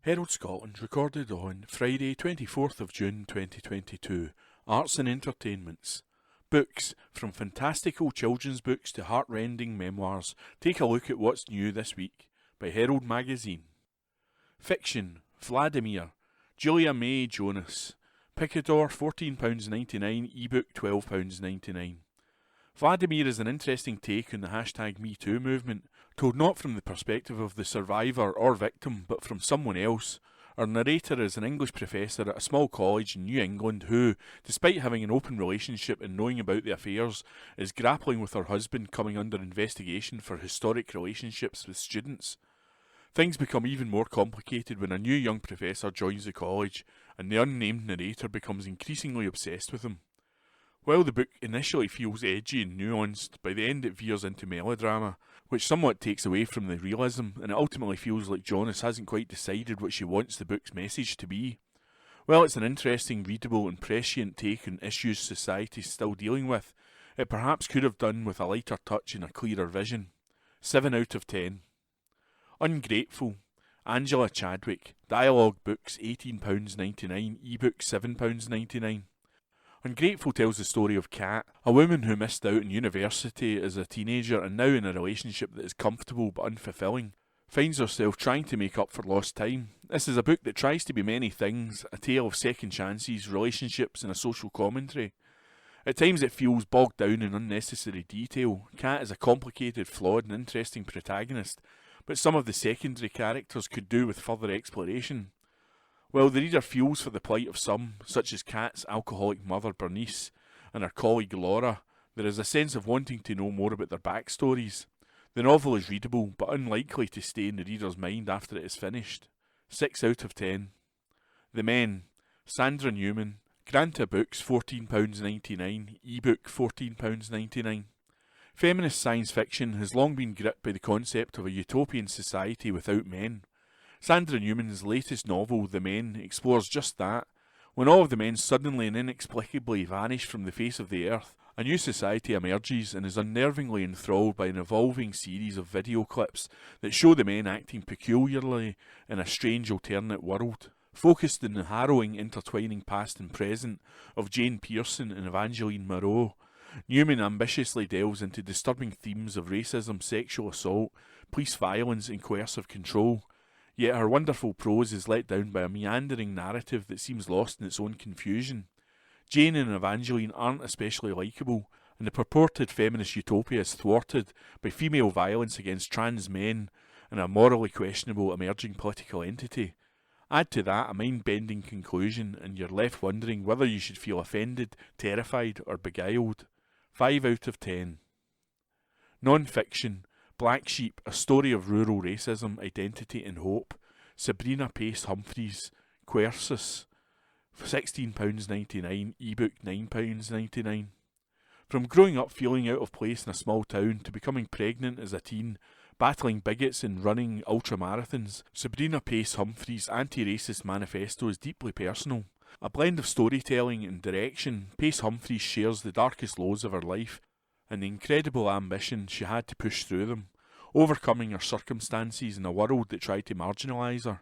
Speaker 6: Herald Scotland recorded on Friday 24th of June 2022. Arts and Entertainments. Books, from fantastical children's books to heart-rending memoirs. Take a look at what's new this week by Herald Magazine. Fiction, Vladimir, Julia May Jonas. Picador £14.99, ebook £12.99. Vladimir is an interesting take on the #MeToo movement, told not from the perspective of the survivor or victim, but from someone else. Our narrator is an English professor at a small college in New England who, despite having an open relationship and knowing about the affairs, is grappling with her husband coming under investigation for historic relationships with students. Things become even more complicated when a new young professor joins the college, and the unnamed narrator becomes increasingly obsessed with him. While the book initially feels edgy and nuanced, by the end it veers into melodrama, which somewhat takes away from the realism, and it ultimately feels like Jonas hasn't quite decided what she wants the book's message to be. While it's an interesting, readable and prescient take on issues society's still dealing with, it perhaps could have done with a lighter touch and a clearer vision. 7 out of 10. Ungrateful. Angela Chadwick. Dialogue books £18.99, ebook £7.99. Ungrateful tells the story of Kat, a woman who missed out on university as a teenager and now in a relationship that is comfortable but unfulfilling, finds herself trying to make up for lost time. This is a book that tries to be many things, a tale of second chances, relationships and a social commentary. At times it feels bogged down in unnecessary detail. Kat is a complicated, flawed and interesting protagonist, but some of the secondary characters could do with further exploration. While the reader feels for the plight of some, such as Kat's alcoholic mother Bernice and her colleague Laura, there is a sense of wanting to know more about their backstories. The novel is readable, but unlikely to stay in the reader's mind after it is finished. 6 out of 10. The Men. Sandra Newman. Granta Books, £14.99, ebook £14.99. Feminist science fiction has long been gripped by the concept of a utopian society without men. Sandra Newman's latest novel, The Men, explores just that. When all of the men suddenly and inexplicably vanish from the face of the earth, a new society emerges and is unnervingly enthralled by an evolving series of video clips that show the men acting peculiarly in a strange alternate world. Focused in the harrowing intertwining past and present of Jane Pearson and Evangeline Moreau, Newman ambitiously delves into disturbing themes of racism, sexual assault, police violence and coercive control. Yet her wonderful prose is let down by a meandering narrative that seems lost in its own confusion. Jane and Evangeline aren't especially likeable, and the purported feminist utopia is thwarted by female violence against trans men and a morally questionable emerging political entity. Add to that a mind-bending conclusion and you're left wondering whether you should feel offended, terrified or beguiled. 5 out of 10. Non-fiction. Black Sheep, a story of rural racism, identity and hope. Sabrina Pace Humphreys. Quercus. £16.99, ebook £9.99. From growing up feeling out of place in a small town to becoming pregnant as a teen, battling bigots and running ultramarathons, Sabrina Pace Humphreys' anti-racist manifesto is deeply personal. A blend of storytelling and direction, Pace Humphreys shares the darkest lows of her life and the incredible ambition she had to push through them, overcoming her circumstances in a world that tried to marginalise her,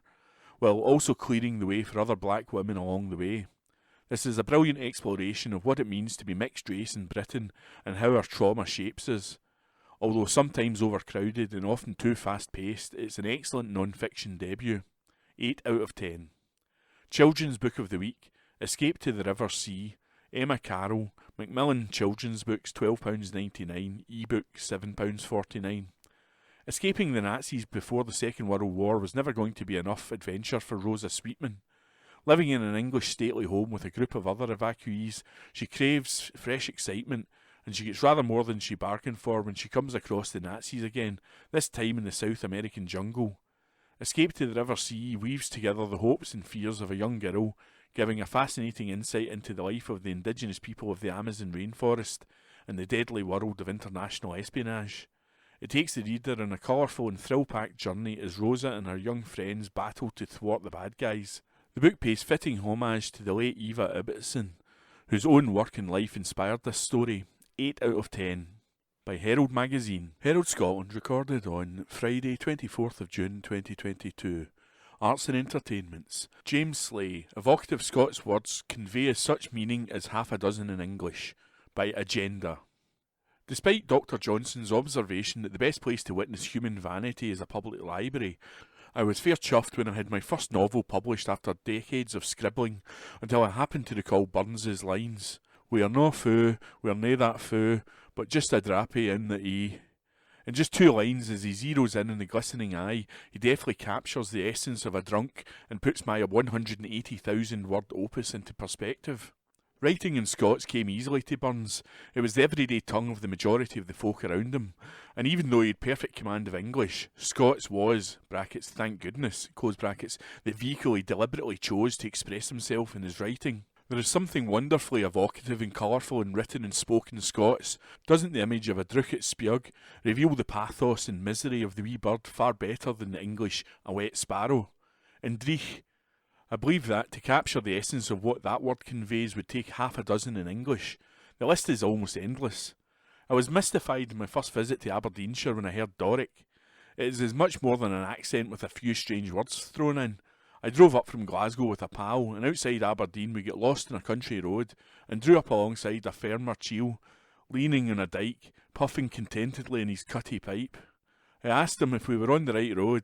Speaker 6: while also clearing the way for other black women along the way. This is a brilliant exploration of what it means to be mixed race in Britain and how our trauma shapes us. Although sometimes overcrowded and often too fast-paced, it's an excellent non-fiction debut. 8 out of 10. Children's Book of the Week, Escape to the River Sea, Emma Carroll, Macmillan Children's Books £12.99, ebook £7.49. Escaping the Nazis before the Second World War was never going to be enough adventure for Rosa Sweetman. Living in an English stately home with a group of other evacuees, she craves fresh excitement, and she gets rather more than she bargained for when she comes across the Nazis again, this time in the South American jungle. Escape to the River Sea weaves together the hopes and fears of a young girl, giving a fascinating insight into the life of the indigenous people of the Amazon rainforest and the deadly world of international espionage. It takes the reader on a colourful and thrill-packed journey as Rosa and her young friends battle to thwart the bad guys. The book pays fitting homage to the late Eva Ibbotson, whose own work and life inspired this story. 8 out of 10. By Herald Magazine. Herald Scotland recorded on Friday 24th of June 2022. Arts and Entertainments. James Slay. Evocative Scots words convey as such meaning as half a dozen in English. By Agenda. Despite Dr. Johnson's observation that the best place to witness human vanity is a public library, I was fair chuffed when I had my first novel published after decades of scribbling until I happened to recall Burns's lines. We are no fou, we are nae that fou, but just a drappie in the ee. In just 2 lines, as he zeroes in the glistening eye, he deftly captures the essence of a drunk and puts my 180,000 word opus into perspective. Writing in Scots came easily to Burns. It was the everyday tongue of the majority of the folk around him, and even though he had perfect command of English, Scots was, brackets, thank goodness, close brackets, the vehicle he deliberately chose to express himself in his writing. There is something wonderfully evocative and colourful in written and spoken Scots. Doesn't the image of a druchit spiug reveal the pathos and misery of the wee bird far better than the English a wet sparrow? And dreich, I believe that to capture the essence of what that word conveys would take half a dozen in English. The list is almost endless. I was mystified in my first visit to Aberdeenshire when I heard Doric. It is as much more than an accent with a few strange words thrown in. I drove up from Glasgow with a pal, and outside Aberdeen we got lost on a country road and drew up alongside a farmer cheel, leaning on a dyke, puffing contentedly in his cutty pipe. I asked him if we were on the right road.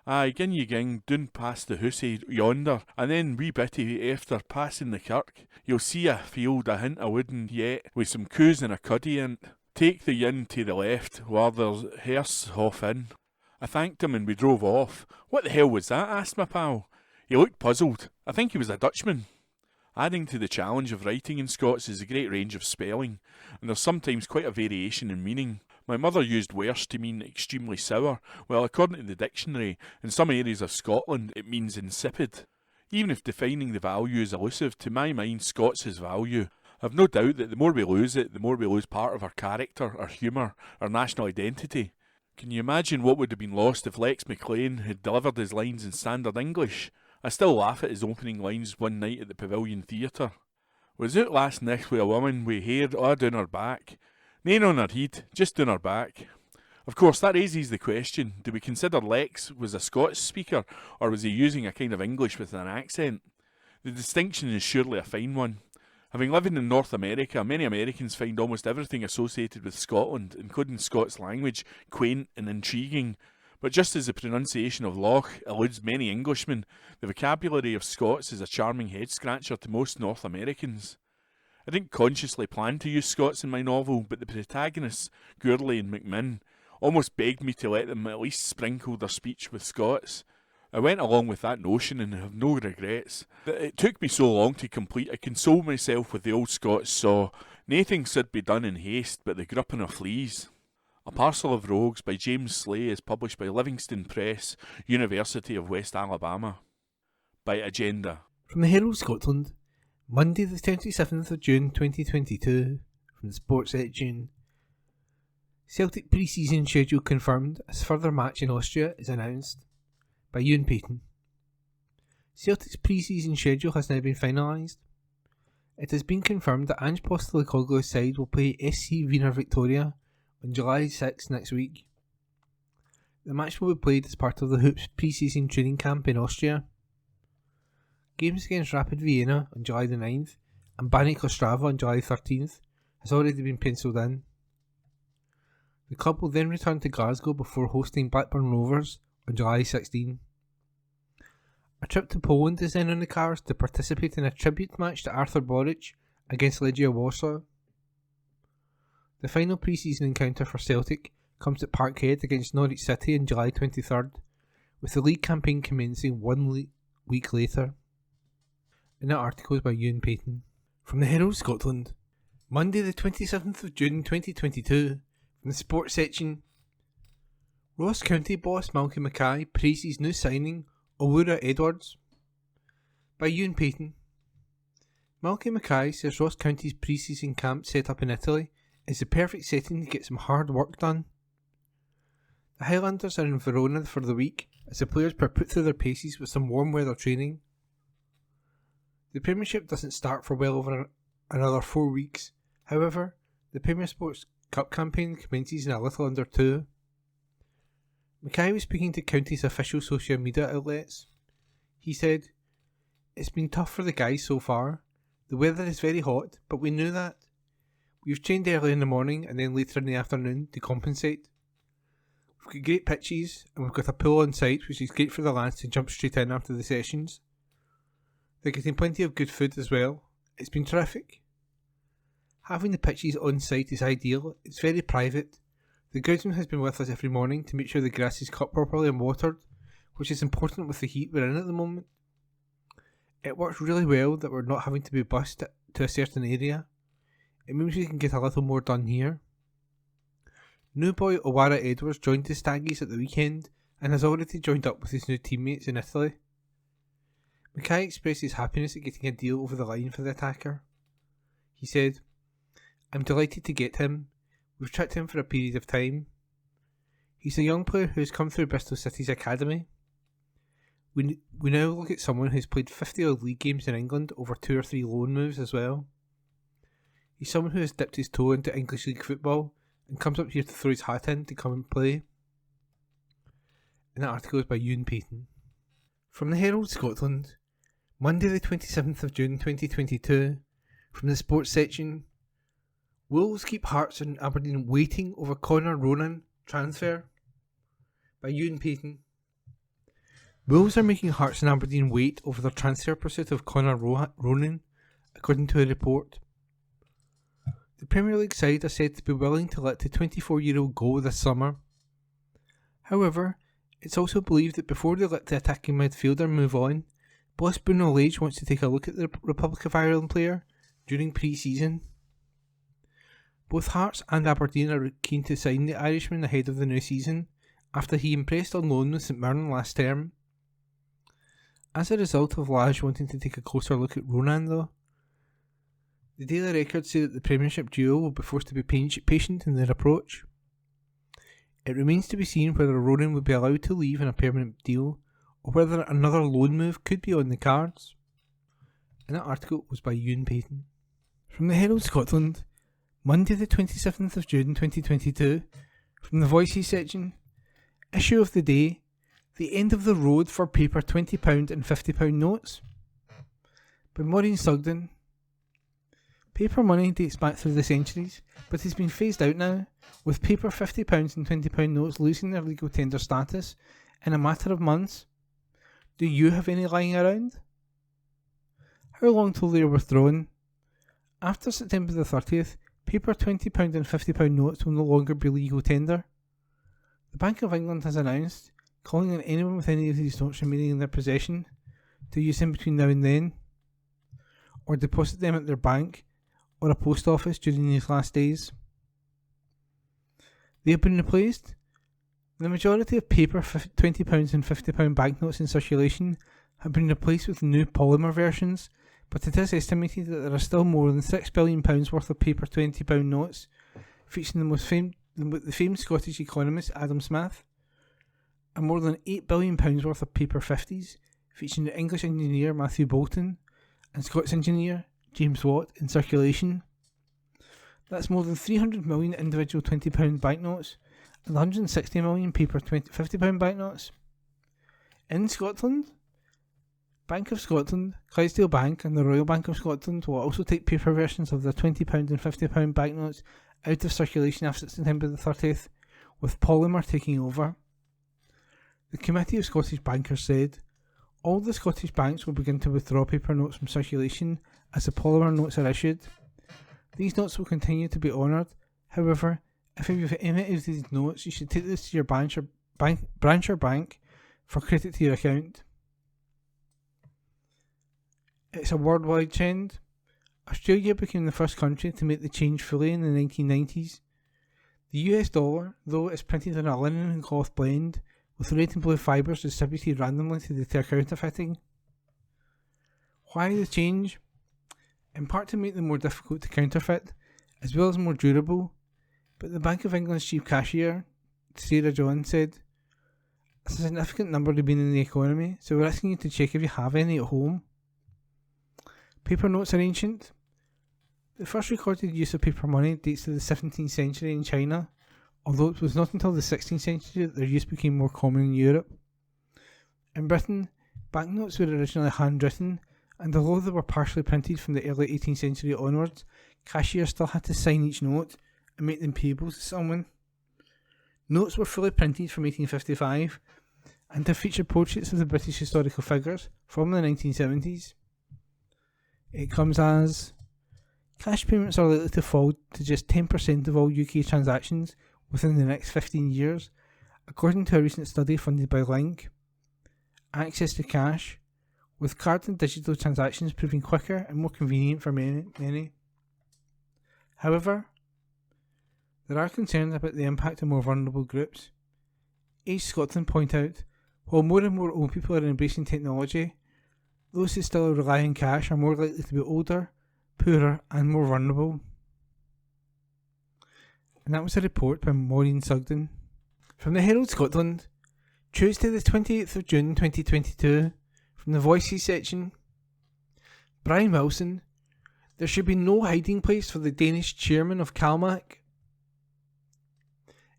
Speaker 6: Aye, gin ye ging, doon past the hoosey yonder, and then wee bitty after passing the kirk, you'll see a field a hint o' wooden yet, with some coos and a cuddy in't. Take the yin to the left, where there's hearse hoff in. I thanked him and we drove off. What the hell was that? Asked my pal. He looked puzzled. I think he was a Dutchman. Adding to the challenge of writing in Scots is a great range of spelling, and there's sometimes quite a variation in meaning. My mother used werse to mean extremely sour, while according to the dictionary, in some areas of Scotland it means insipid. Even if defining the value is elusive, to my mind Scots has value. I've no doubt that the more we lose it, the more we lose part of our character, our humour, our national identity. Can you imagine what would have been lost if Lex McLean had delivered his lines in standard English? I still laugh at his opening lines one night at the Pavilion Theatre. Was out last nicht with a woman wi' hair a' down her back. Nane on her head, just down her back. Of course, that raises the question, do we consider Lex was a Scots speaker, or was he using a kind of English with an accent? The distinction is surely a fine one. Having lived in North America, many Americans find almost everything associated with Scotland, including Scots language, quaint and intriguing. But just as the pronunciation of Loch eludes many Englishmen, the vocabulary of Scots is a charming head-scratcher to most North Americans. I didn't consciously plan to use Scots in my novel, but the protagonists, Gourlay and McMinn, almost begged me to let them at least sprinkle their speech with Scots. I went along with that notion and have no regrets. It took me so long to complete, I consoled myself with the old Scots saw, "Naething should be done in haste but the grupping of fleas." A Parcel of Rogues by James Slay is published by Livingston Press, University of West Alabama. By Agenda.
Speaker 4: From the Herald Scotland, Monday the 27th of June 2022, from the Sports section. Celtic pre-season schedule confirmed as further match in Austria is announced. By Ewan Payton. Celtic's pre-season schedule has now been finalised. It has been confirmed that Ange Postecoglou's side will play SC Wiener Victoria on July 6 next week. The match will be played as part of the Hoops pre-season training camp in Austria. Games against Rapid Vienna on July the 9th and Baník Ostrava on July 13th has already been penciled in. The club will then return to Glasgow before hosting Blackburn Rovers on July 16. A trip to Poland is then on the cards to participate in a tribute match to Arthur Boric against Legia Warsaw. The final pre-season encounter for Celtic comes at Parkhead against Norwich City on July 23rd, with the league campaign commencing 1 week later. And that article is by Ewan Payton. From the Herald Scotland, Monday the 27th of June 2022, from the Sports section. Ross County boss Malcolm Mackay praises new signing Owura Edwards. By Ewan Payton. Malcolm Mackay says Ross County's pre-season camp set up in Italy is the perfect setting to get some hard work done. The Highlanders are in Verona for the week as the players put through their paces with some warm weather training. The Premiership doesn't start for well over another 4 weeks. However, the Premier Sports Cup campaign commences in a little under 2. Mackay was speaking to County's official social media outlets. He said, "It's been tough for the guys so far. The weather is very hot, but we knew that. We've trained early in the morning and then later in the afternoon to compensate. We've got great pitches and we've got a pool on site which is great for the lads to jump straight in after the sessions. They're getting plenty of good food as well. It's been terrific. Having the pitches on site is ideal. It's very private. The groundsman has been with us every morning to make sure the grass is cut properly and watered, which is important with the heat we're in at the moment. It works really well that we're not having to be bussed to a certain area. It means we can get a little more done here." New boy Owura Edwards joined the Staggies at the weekend and has already joined up with his new teammates in Italy. Mackay expressed his happiness at getting a deal over the line for the attacker. He said, "I'm delighted to get him. We've tracked him for a period of time. He's a young player who has come through Bristol City's academy. We now look at someone who's played 50 odd league games in England over 2 or 3 loan moves as well. He's someone who has dipped his toe into English League football and comes up here to throw his hat in to come and play. and the article is by Ewan Payton. From the Herald Scotland, Monday the 27th of June 2022, from the sports section, Wolves keep Hearts and Aberdeen waiting over Conor Ronan transfer, by Ewan Payton. Wolves are making Hearts and Aberdeen wait over their transfer pursuit of Conor Ronan, according to a report. The Premier League side are said to be willing to let the 24-year-old go this summer. However, it's also believed that before they let the attacking midfielder move on, boss Bruno Lage wants to take a look at the Republic of Ireland player during pre-season. Both Hearts and Aberdeen are keen to sign the Irishman ahead of the new season, after he impressed on loan with St Mirren last term. As a result of Lage wanting to take a closer look at Ronan though, the Daily Record say that the Premiership duo will be forced to be patient in their approach. It remains to be seen whether Ronan will be allowed to leave in a permanent deal, or whether another loan move could be on the cards. And that article was by Ewan Payton. From the Herald Scotland, Monday the 27th of June 2022, from the Voices section, issue of the day, the end of the road for paper £20 and £50 notes, by Maureen Sugden. Paper money dates back through the centuries, but has been phased out now, with paper £50 and £20 notes losing their legal tender status in a matter of months. Do you have any lying around? How long till they are withdrawn? After September the 30th, paper £20 and £50 notes will no longer be legal tender. The Bank of England has announced, calling on anyone with any of these notes remaining in their possession to use them between now and then, or deposit them at their bank or a post office during these last days. They have been replaced. The majority of paper £20 and £50 banknotes in circulation have been replaced with new polymer versions, but it is estimated that there are still more than £6 billion worth of paper £20 notes, featuring the famed Scottish economist Adam Smith, and more than £8 billion worth of paper 50s, featuring the English engineer Matthew Bolton and Scots engineer James Watt in circulation. That's more than 300 million individual £20 banknotes and 160 million paper £50 banknotes. In Scotland, Bank of Scotland, Clydesdale Bank and the Royal Bank of Scotland will also take paper versions of their £20 and £50 banknotes out of circulation after September the 30th, with polymer taking over. The Committee of Scottish Bankers said, all the Scottish banks will begin to withdraw paper notes from circulation as the polymer notes are issued. These notes will continue to be honoured. However, if you have any of these notes, you should take this to your branch or bank for credit to your account. It's a worldwide trend. Australia became the first country to make the change fully in the 1990s. The US dollar, though, is printed in a linen and cloth blend, with red and blue fibres distributed randomly to deter counterfeiting. Why the change? In part to make them more difficult to counterfeit, as well as more durable, but the Bank of England's chief cashier, Sarah John, said, "It's a significant number remain in the economy, so we're asking you to check if you have any at home." Paper notes are ancient. The first recorded use of paper money dates to the 17th century in China, although it was not until the 16th century that their use became more common in Europe. In Britain, banknotes were originally handwritten, and although they were partially printed from the early 18th century onwards, cashiers still had to sign each note and make them payable to someone. Notes were fully printed from 1855 and have featured portraits of the British historical figures from the 1970s. It comes as, cash payments are likely to fall to just 10% of all UK transactions within the next 15 years, according to a recent study funded by Link. Access to cash, with card and digital transactions proving quicker and more convenient for many. However, there are concerns about the impact on more vulnerable groups. Age Scotland point out, while more and more old people are embracing technology, those who still rely on cash are more likely to be older, poorer and more vulnerable. And that was a report by Maureen Sugden. From the Herald Scotland, Tuesday the 28th of June 2022, from the Voices section, Brian Wilson, there should be no hiding place for the Danish chairman of Calmac.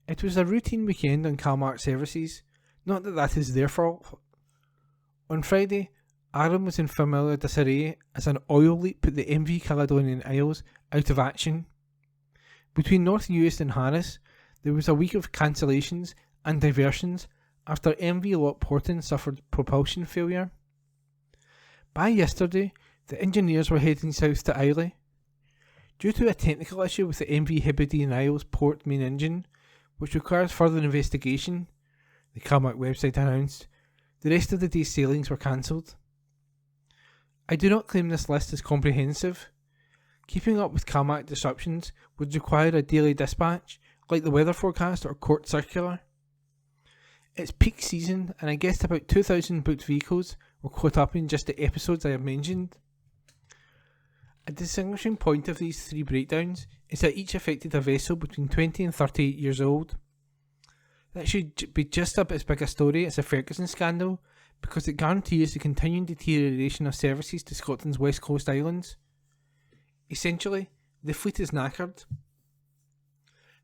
Speaker 4: It was a routine weekend on Calmac services, Not that that is their fault. On Friday, Aaron was in familiar disarray as an oil leak put the MV Caledonian Isles out of action. Between North Uist and Harris, there was a week of cancellations and diversions after MV Lockporton suffered propulsion failure. By yesterday, the engineers were heading south to Islay. Due to a technical issue with the MV Hebridean Isles port main engine, which requires further investigation, the CalMac website announced, the rest of the day's sailings were cancelled. I do not claim this list is comprehensive. Keeping up with CalMac disruptions would require a daily dispatch, like the weather forecast or court circular. It's peak season, and I guessed about 2,000 booked vehicles were caught up in just the episodes I have mentioned. A distinguishing point of these three breakdowns is that each affected a vessel between 20 and 38 years old. That should be just about as big a story as the Ferguson scandal, because it guarantees the continuing deterioration of services to Scotland's west coast islands. Essentially, the fleet is knackered.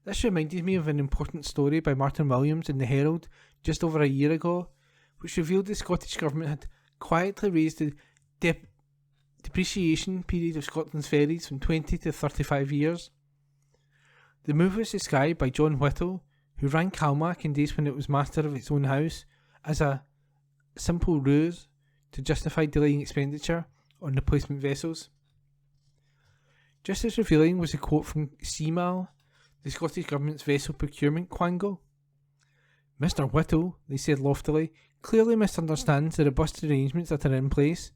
Speaker 4: This reminded me of an important story by Martin Williams in the Herald just over a year ago, which revealed the Scottish Government had quietly raised the depreciation period of Scotland's ferries from 20 to 35 years. The move was described by John Whittle, who ran CalMac in days when it was master of its own house, as a simple ruse to justify delaying expenditure on replacement vessels. Just as revealing was a quote from CMAL, the Scottish Government's vessel procurement quango. Mr. Whittle, they said loftily, clearly misunderstands the robust arrangements that are in place.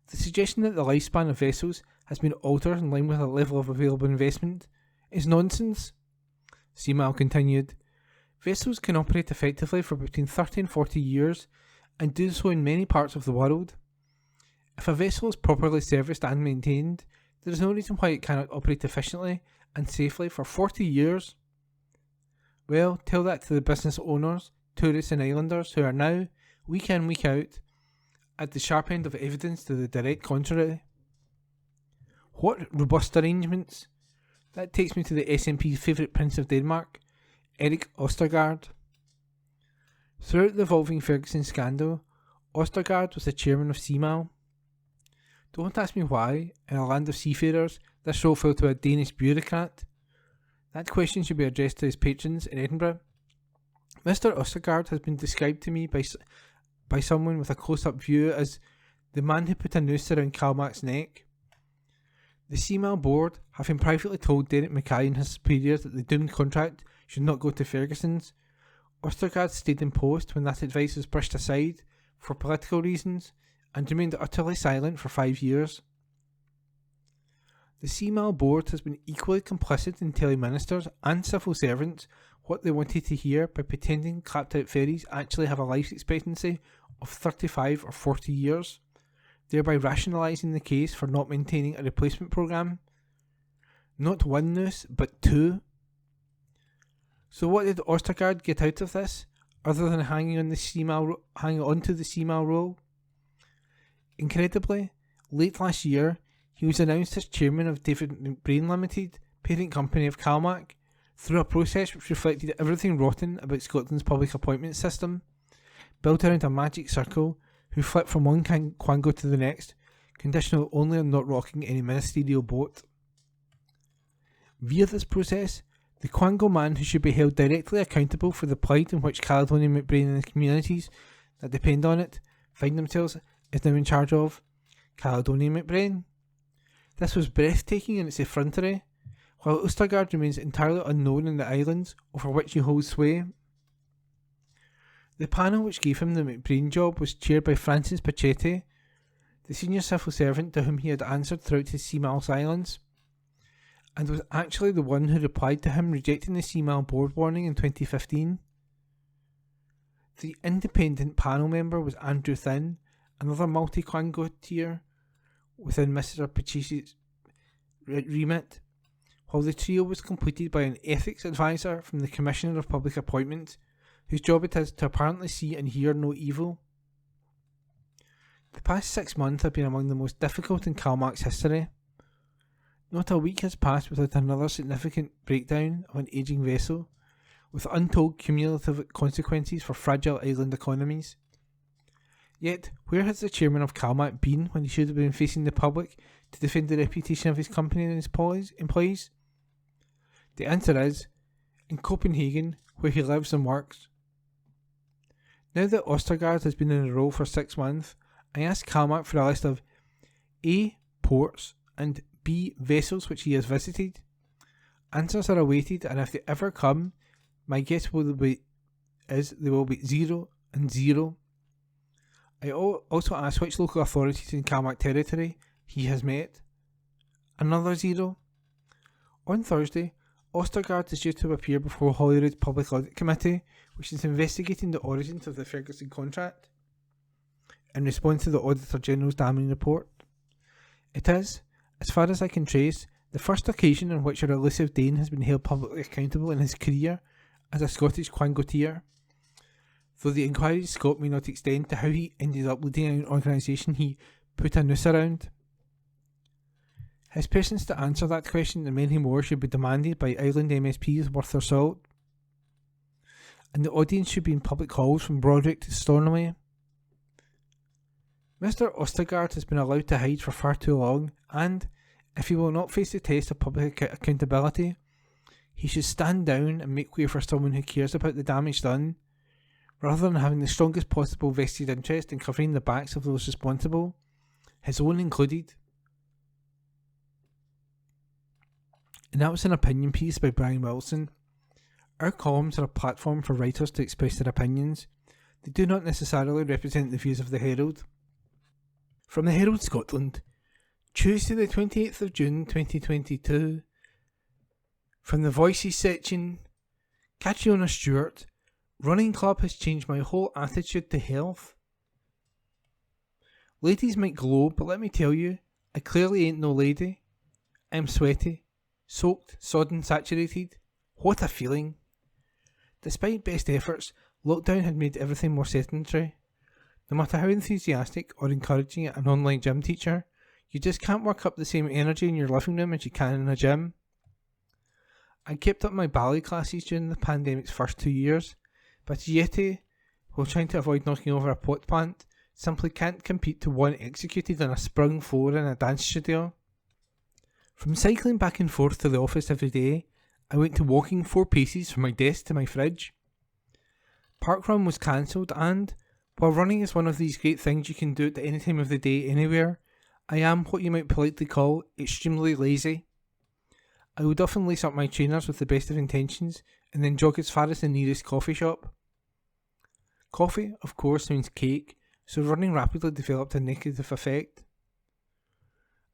Speaker 4: The suggestion that the lifespan of vessels has been altered in line with a level of available investment is nonsense. CMAL continued, vessels can operate effectively for between 30 and 40 years and do so in many parts of the world. If a vessel is properly serviced and maintained, there is no reason why it cannot operate efficiently and safely for 40 years. Well, tell that to the business owners, tourists and islanders who are now, week in, week out, at the sharp end of evidence to the direct contrary. What robust arrangements? That takes me to the SNP's favourite Prince of Denmark, Erik Ostergaard. Throughout the evolving Ferguson scandal, Ostergaard was the chairman of CMAL. Don't ask me why, in a land of seafarers, this role fell to a Danish bureaucrat. That question should be addressed to his patrons in Edinburgh. Mr. Ostergaard has been described to me by someone with a close-up view as the man who put a noose around CalMac's neck. The CMAL board, having privately told Derek Mackay and his superiors that the doomed contract should not go to Ferguson's, Ostergaard stayed in post when that advice was brushed aside for political reasons and remained utterly silent for 5 years. The CMAL board has been equally complicit in telling ministers and civil servants what they wanted to hear by pretending clapped-out ferries actually have a life expectancy of 35 or 40 years, thereby rationalising the case for not maintaining a replacement programme. Not one noose, but two. So what did Ostergaard get out of this, other than hanging on to the CMAL role? Incredibly, late last year, he was announced as chairman of David McBrain Limited, parent company of CalMac, through a process which reflected everything rotten about Scotland's public appointment system, built around a magic circle who flipped from one quango to the next, conditional only on not rocking any ministerial boat. Via this process, the quango man who should be held directly accountable for the plight in which Caledonian McBrain and the communities that depend on it find themselves is now in charge of Caledonian McBrain. This was breathtaking in its effrontery, while Ostergaard remains entirely unknown in the islands over which he holds sway. The panel which gave him the McBrain job was chaired by Francis Pachetti, the senior civil servant to whom he had answered throughout his CMAL silence, and was actually the one who replied to him rejecting the CMAL board warning in 2015. The independent panel member was Andrew Thin, another multi-quango tier within Mr. Pachetti's remit, while the trio was completed by an ethics advisor from the Commissioner of Public Appointments, whose job it is to apparently see and hear no evil. The past 6 months have been among the most difficult in CalMac's history. Not a week has passed without another significant breakdown of an ageing vessel, with untold cumulative consequences for fragile island economies. Yet, where has the chairman of CalMac been when he should have been facing the public to defend the reputation of his company and his employees? The answer is, in Copenhagen, where he lives and works. Now that Ostergaard has been in the role for 6 months, I asked CalMac for a list of A. ports and B. vessels which he has visited. Answers are awaited, and if they ever come, my guess is they will be 0 and 0. I also asked which local authorities in CalMac territory he has met. Another 0. On Thursday, Ostergaard is due to appear before Holyrood's Public Audit Committee, which is investigating the origins of the Ferguson contract in response to the Auditor General's damning report. It is, as far as I can trace, the first occasion on which a elusive Dane has been held publicly accountable in his career as a Scottish quangoteer, though the inquiry's scope may not extend to how he ended up leading an organisation he put a noose around. His patience to answer that question and many more should be demanded by island MSPs worth their salt, and the audience should be in public halls from Broderick to Stornoway. Mr. Ostergaard has been allowed to hide for far too long, and, if he will not face the test of public accountability, he should stand down and make way for someone who cares about the damage done, rather than having the strongest possible vested interest in covering the backs of those responsible, his own included. And that was an opinion piece by Brian Wilson. Our columns are a platform for writers to express their opinions. They do not necessarily represent the views of the Herald. From the Herald Scotland, Tuesday the 28th of June 2022. From the Voices section, Catriona Stewart, running club has changed my whole attitude to health. Ladies might glow, but let me tell you, I clearly ain't no lady. I'm sweaty, soaked, sodden, saturated. What a feeling. Despite best efforts, lockdown had made everything more sedentary. No matter how enthusiastic or encouraging an online gym teacher, you just can't work up the same energy in your living room as you can in a gym. I kept up my ballet classes during the pandemic's first 2 years, but Yeti, while trying to avoid knocking over a pot plant, simply can't compete to one executed on a sprung floor in a dance studio. From cycling back and forth to the office every day, I went to walking 4 paces from my desk to my fridge. Parkrun was cancelled, and, while running is one of these great things you can do at any time of the day anywhere, I am what you might politely call extremely lazy. I would often lace up my trainers with the best of intentions and then jog as far as the nearest coffee shop. Coffee, of course, means cake, so running rapidly developed a negative effect.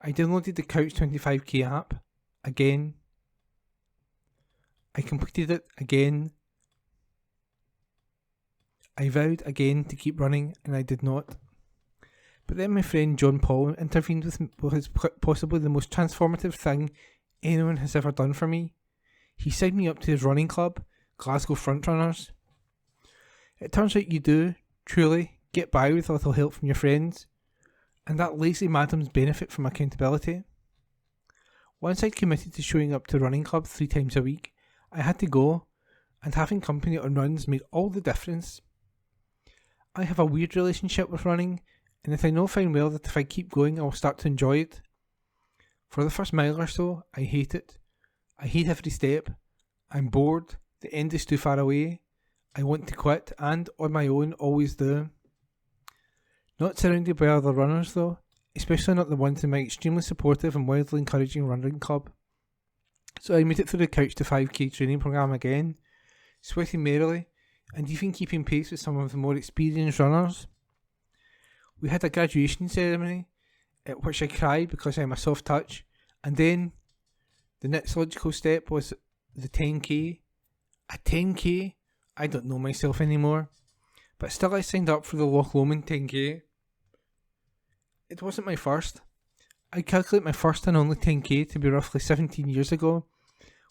Speaker 4: I downloaded the Couch 25k app, again. I completed it again. I vowed again to keep running, and I did not. But then my friend John Paul intervened with what is possibly the most transformative thing anyone has ever done for me. He signed me up to his running club, Glasgow Frontrunners. It turns out you do, truly, get by with a little help from your friends, and that lazy madams benefit from accountability. Once I'd committed to showing up to running club 3 times a week, I had to go, and having company on runs made all the difference. I have a weird relationship with running, and I know fine well that if I keep going I will start to enjoy it. For the first mile or so, I hate it. I hate every step. I'm bored, the end is too far away. I want to quit, and on my own always do. Not surrounded by other runners though, especially not the ones in my extremely supportive and wildly encouraging running club. So I made it through the Couch to 5k training programme again, sweating merrily, and even keeping pace with some of the more experienced runners. We had a graduation ceremony, at which I cried because I'm a soft touch, and then the next logical step was the 10k. A 10k? I don't know myself anymore, but still I signed up for the Loch Lomond 10k. It wasn't my first. I calculate my first and only 10k to be roughly 17 years ago,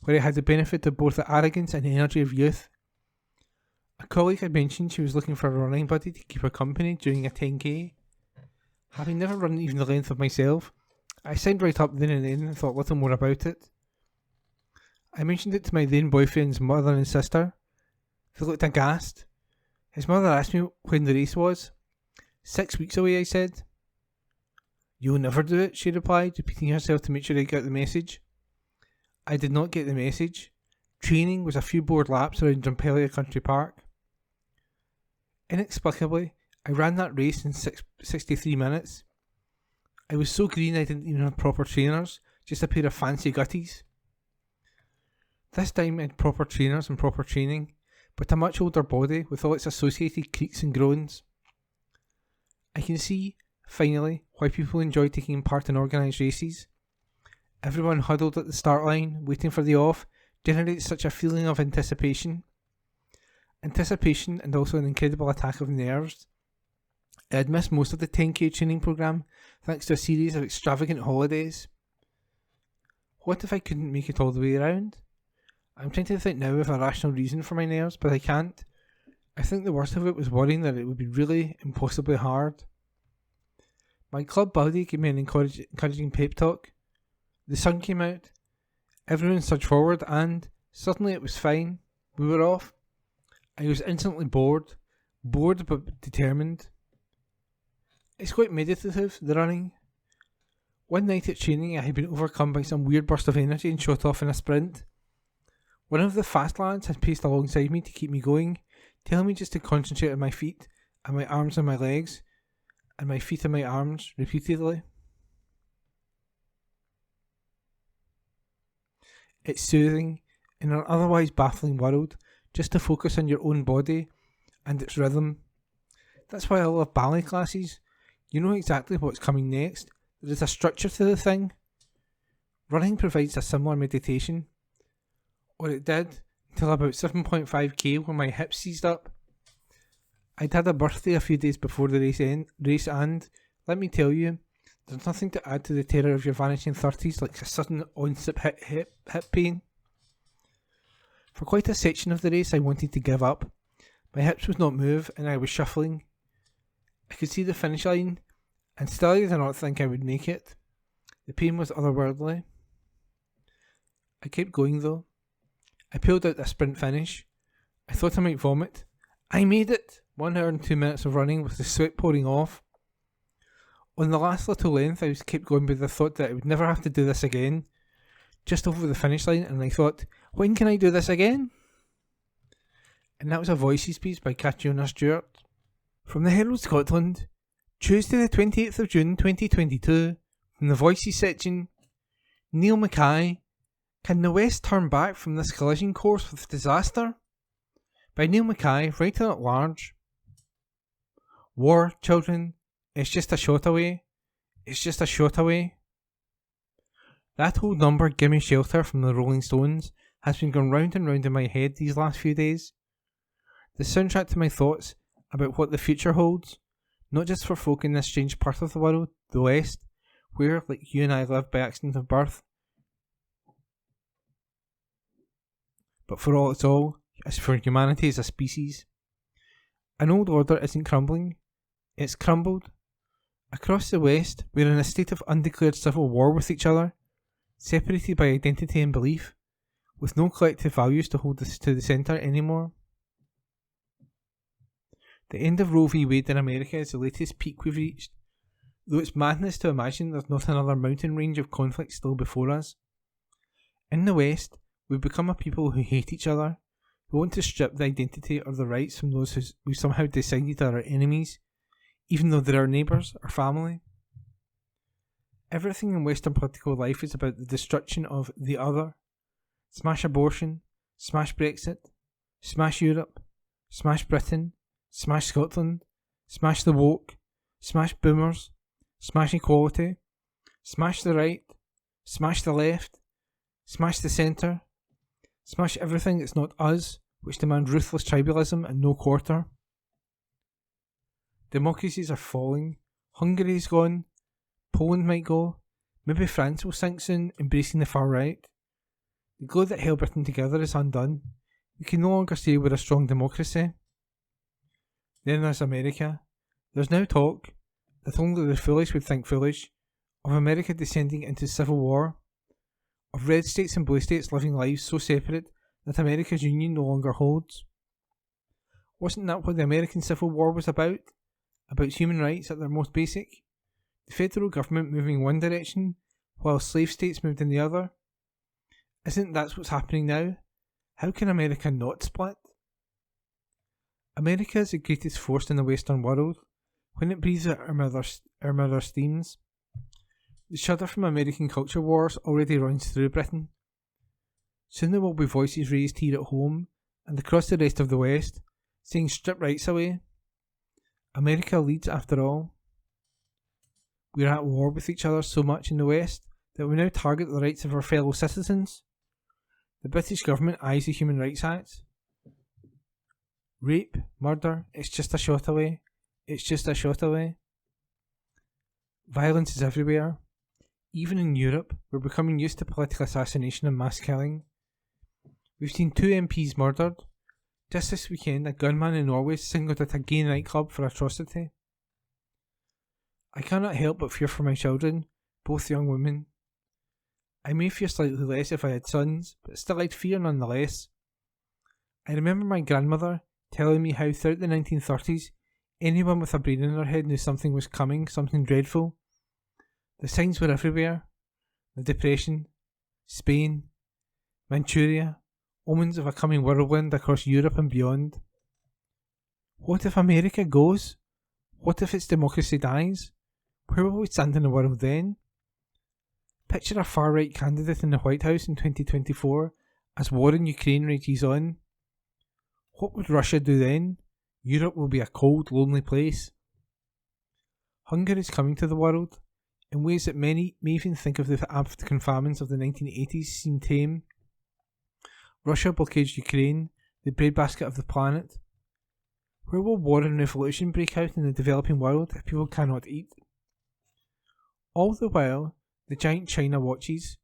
Speaker 4: where I had the benefit of both the arrogance and energy of youth. A colleague had mentioned she was looking for a running buddy to keep her company during a 10k. Having never run even the length of myself, I signed right up then and then and thought little more about it. I mentioned it to my then boyfriend's mother and sister, They looked aghast. His mother asked me when the race was. 6 weeks away, I said. You'll never do it, she replied, repeating herself to make sure I got the message. I did not get the message. Training was a few bored laps around Drumpelia Country Park. Inexplicably, I ran that race in 63 minutes. I was so green I didn't even have proper trainers, just a pair of fancy gutties. This time I had proper trainers and proper training, but a much older body with all its associated creaks and groans. I can see, finally, why people enjoy taking part in organised races. Everyone huddled at the start line, waiting for the off, generates such a feeling of anticipation. Anticipation and also an incredible attack of nerves. I had missed most of the 10k training programme thanks to a series of extravagant holidays. What if I couldn't make it all the way around? I'm trying to think now of a rational reason for my nerves, but I can't. I think the worst of it was worrying that it would be really impossibly hard. My club buddy gave me an encouraging pep talk. The sun came out. Everyone surged forward and, suddenly it was fine. We were off. I was instantly bored. Bored but determined. It's quite meditative, the running. One night at training I had been overcome by some weird burst of energy and shot off in a sprint. One of the fast lads had paced alongside me to keep me going, telling me just to concentrate on my feet and my arms and my legs, and my feet and my arms repeatedly. It's soothing, in an otherwise baffling world, just to focus on your own body and its rhythm. That's why I love ballet classes. You know exactly what's coming next. There is a structure to the thing. Running provides a similar meditation. Or it did, until about 7.5k when my hips seized up. I'd had a birthday a few days before the race and, let me tell you, there's nothing to add to the terror of your vanishing 30s like a sudden onset hip pain. For quite a section of the race I wanted to give up. My hips would not move and I was shuffling. I could see the finish line and still I did not think I would make it. The pain was otherworldly. I kept going though. I pulled out a sprint finish. I thought I might vomit. I made it! 1 hour and 2 minutes of running with the sweat pouring off. On the last little length I was kept going by the thought that I would never have to do this again. Just over the finish line, and I thought, when can I do this again? And that was a Voices piece by Catriona Stewart. From the Herald Scotland, Tuesday the 28th of June 2022, from the Voices section, Neil Mackay, Can the West turn back from this collision course with disaster? By Neil Mackay, writer at large. War, children, it's just a shot away. It's just a shot away. That old number, Gimme Shelter, from the Rolling Stones, has been going round and round in my head these last few days. The soundtrack to my thoughts about what the future holds, not just for folk in this strange part of the world, the West, where, like you and I, live by accident of birth, but for all it's all, as for humanity as a species. An old order isn't crumbling, it's crumbled. Across the West, we're in a state of undeclared civil war with each other, separated by identity and belief, with no collective values to hold us to the centre anymore. The end of Roe v. Wade in America is the latest peak we've reached, though it's madness to imagine there's not another mountain range of conflict still before us. In the West, we've become a people who hate each other, who want to strip the identity or the rights from those who we've somehow decided are our enemies, even though they're our neighbours or family. Everything in Western political life is about the destruction of the other. Smash abortion, smash Brexit, smash Europe, smash Britain, smash Scotland, smash the woke, smash boomers, smash equality, smash the right, smash the left, smash the centre, smash everything that's not us, which demand ruthless tribalism and no quarter. Democracies are falling. Hungary's gone. Poland might go. Maybe France will sink soon, embracing the far right. The glue that held Britain together is undone. We can no longer say we're a strong democracy. Then there's America. There's now talk, that only the foolish would think foolish, of America descending into civil war, of red states and blue states living lives so separate that America's union no longer holds. Wasn't that what the American Civil War was about? About human rights at their most basic? The federal government moving in one direction, while slave states moved in the other? Isn't that what's happening now? How can America not split? America is the greatest force in the Western world. When it breathes out our mother steams. The shudder from American culture wars already runs through Britain. Soon there will be voices raised here at home and across the rest of the West, saying strip rights away. America leads after all. We are at war with each other so much in the West that we now target the rights of our fellow citizens. The British government eyes the Human Rights Act. Rape, murder, it's just a shot away. It's just a shot away. Violence is everywhere. Even in Europe, we're becoming used to political assassination and mass killing. We've seen 2 MPs murdered. Just this weekend, a gunman in Norway singled out a gay nightclub for atrocity. I cannot help but fear for my children, both young women. I may fear slightly less if I had sons, but still I'd fear nonetheless. I remember my grandmother telling me how throughout the 1930s, anyone with a brain in their head knew something was coming, something dreadful. The signs were everywhere. The Depression, Spain, Manchuria, omens of a coming whirlwind across Europe and beyond. What if America goes? What if its democracy dies? Where will we stand in the world then? Picture a far-right candidate in the White House in 2024 as war in Ukraine rages on. What would Russia do then? Europe will be a cold, lonely place. Hunger is coming to the world, in ways that many may even think of the African famines of the 1980s seem tame. Russia blockades Ukraine, the breadbasket of the planet. Where will war and revolution break out in the developing world if people cannot eat? All the while, the giant China watches,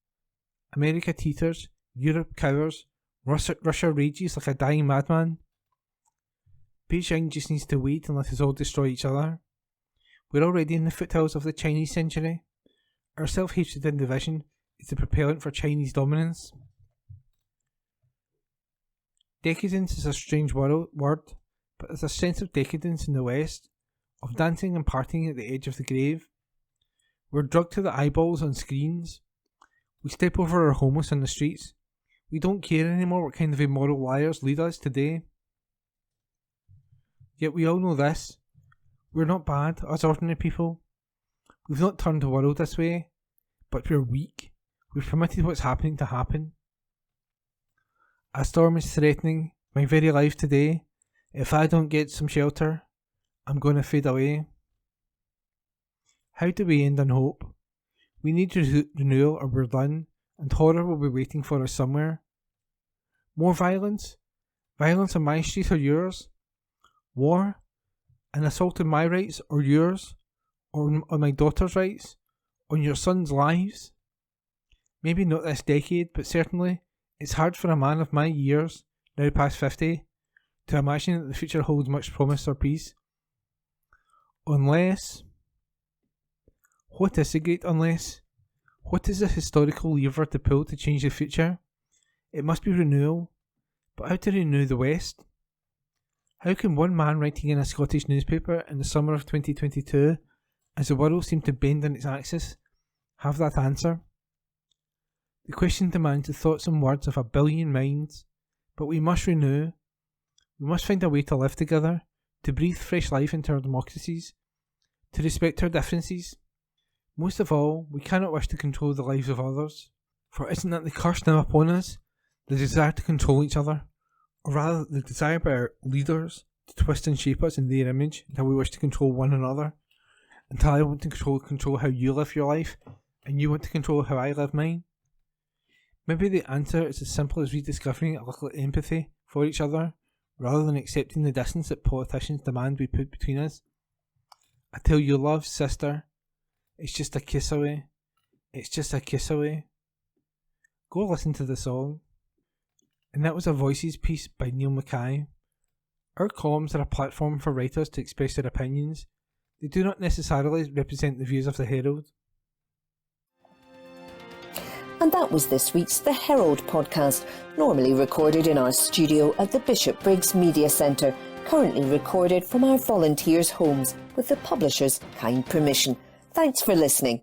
Speaker 4: America teeters, Europe cowers, Russia rages like a dying madman. Beijing just needs to wait and let us all destroy each other. We're already in the foothills of the Chinese century. Our self-hatred and division is the propellant for Chinese dominance. Decadence is a strange word, but there's a sense of decadence in the West, of dancing and partying at the edge of the grave. We're drugged to the eyeballs on screens. We step over our homeless on the streets. We don't care anymore what kind of immoral liars lead us today. Yet we all know this. We're not bad, us ordinary people. We've not turned the world this way, but we're weak. We've permitted what's happening to happen. A storm is threatening my very life today. If I don't get some shelter, I'm going to fade away. How do we end on hope? We need renewal or we're done, and horror will be waiting for us somewhere. More violence? Violence on my street or yours? War? An assault on my rights or yours? Or on my daughter's rights? On your son's lives? Maybe not this decade, but certainly it's hard for a man of my years, now past 50, to imagine that the future holds much promise or peace. Unless... What is the great unless? What is the historical lever to pull to change the future? It must be renewal. But how to renew the West? How can one man writing in a Scottish newspaper in the summer of 2022, as the world seemed to bend on its axis, have that answer? The question demands the thoughts and words of a billion minds, but we must renew. We must find a way to live together, to breathe fresh life into our democracies, to respect our differences. Most of all, we cannot wish to control the lives of others, for isn't that the curse now upon us? The desire to control each other, or rather the desire by our leaders to twist and shape us in their image until we wish to control one another, until I want to control how you live your life, and you want to control how I live mine. Maybe the answer is as simple as rediscovering a little empathy for each other, rather than accepting the distance that politicians demand we put between us. I tell you love, sister, it's just a kiss away. It's just a kiss away. Go listen to the song. And that was a Voices piece by Neil Mackay. Our columns are a platform for writers to express their opinions. They do not necessarily represent the views of the Herald.
Speaker 1: And that was this week's The Herald podcast, normally recorded in our studio at the Bishop Briggs Media Centre, currently recorded from our volunteers' homes with the publisher's kind permission. Thanks for listening.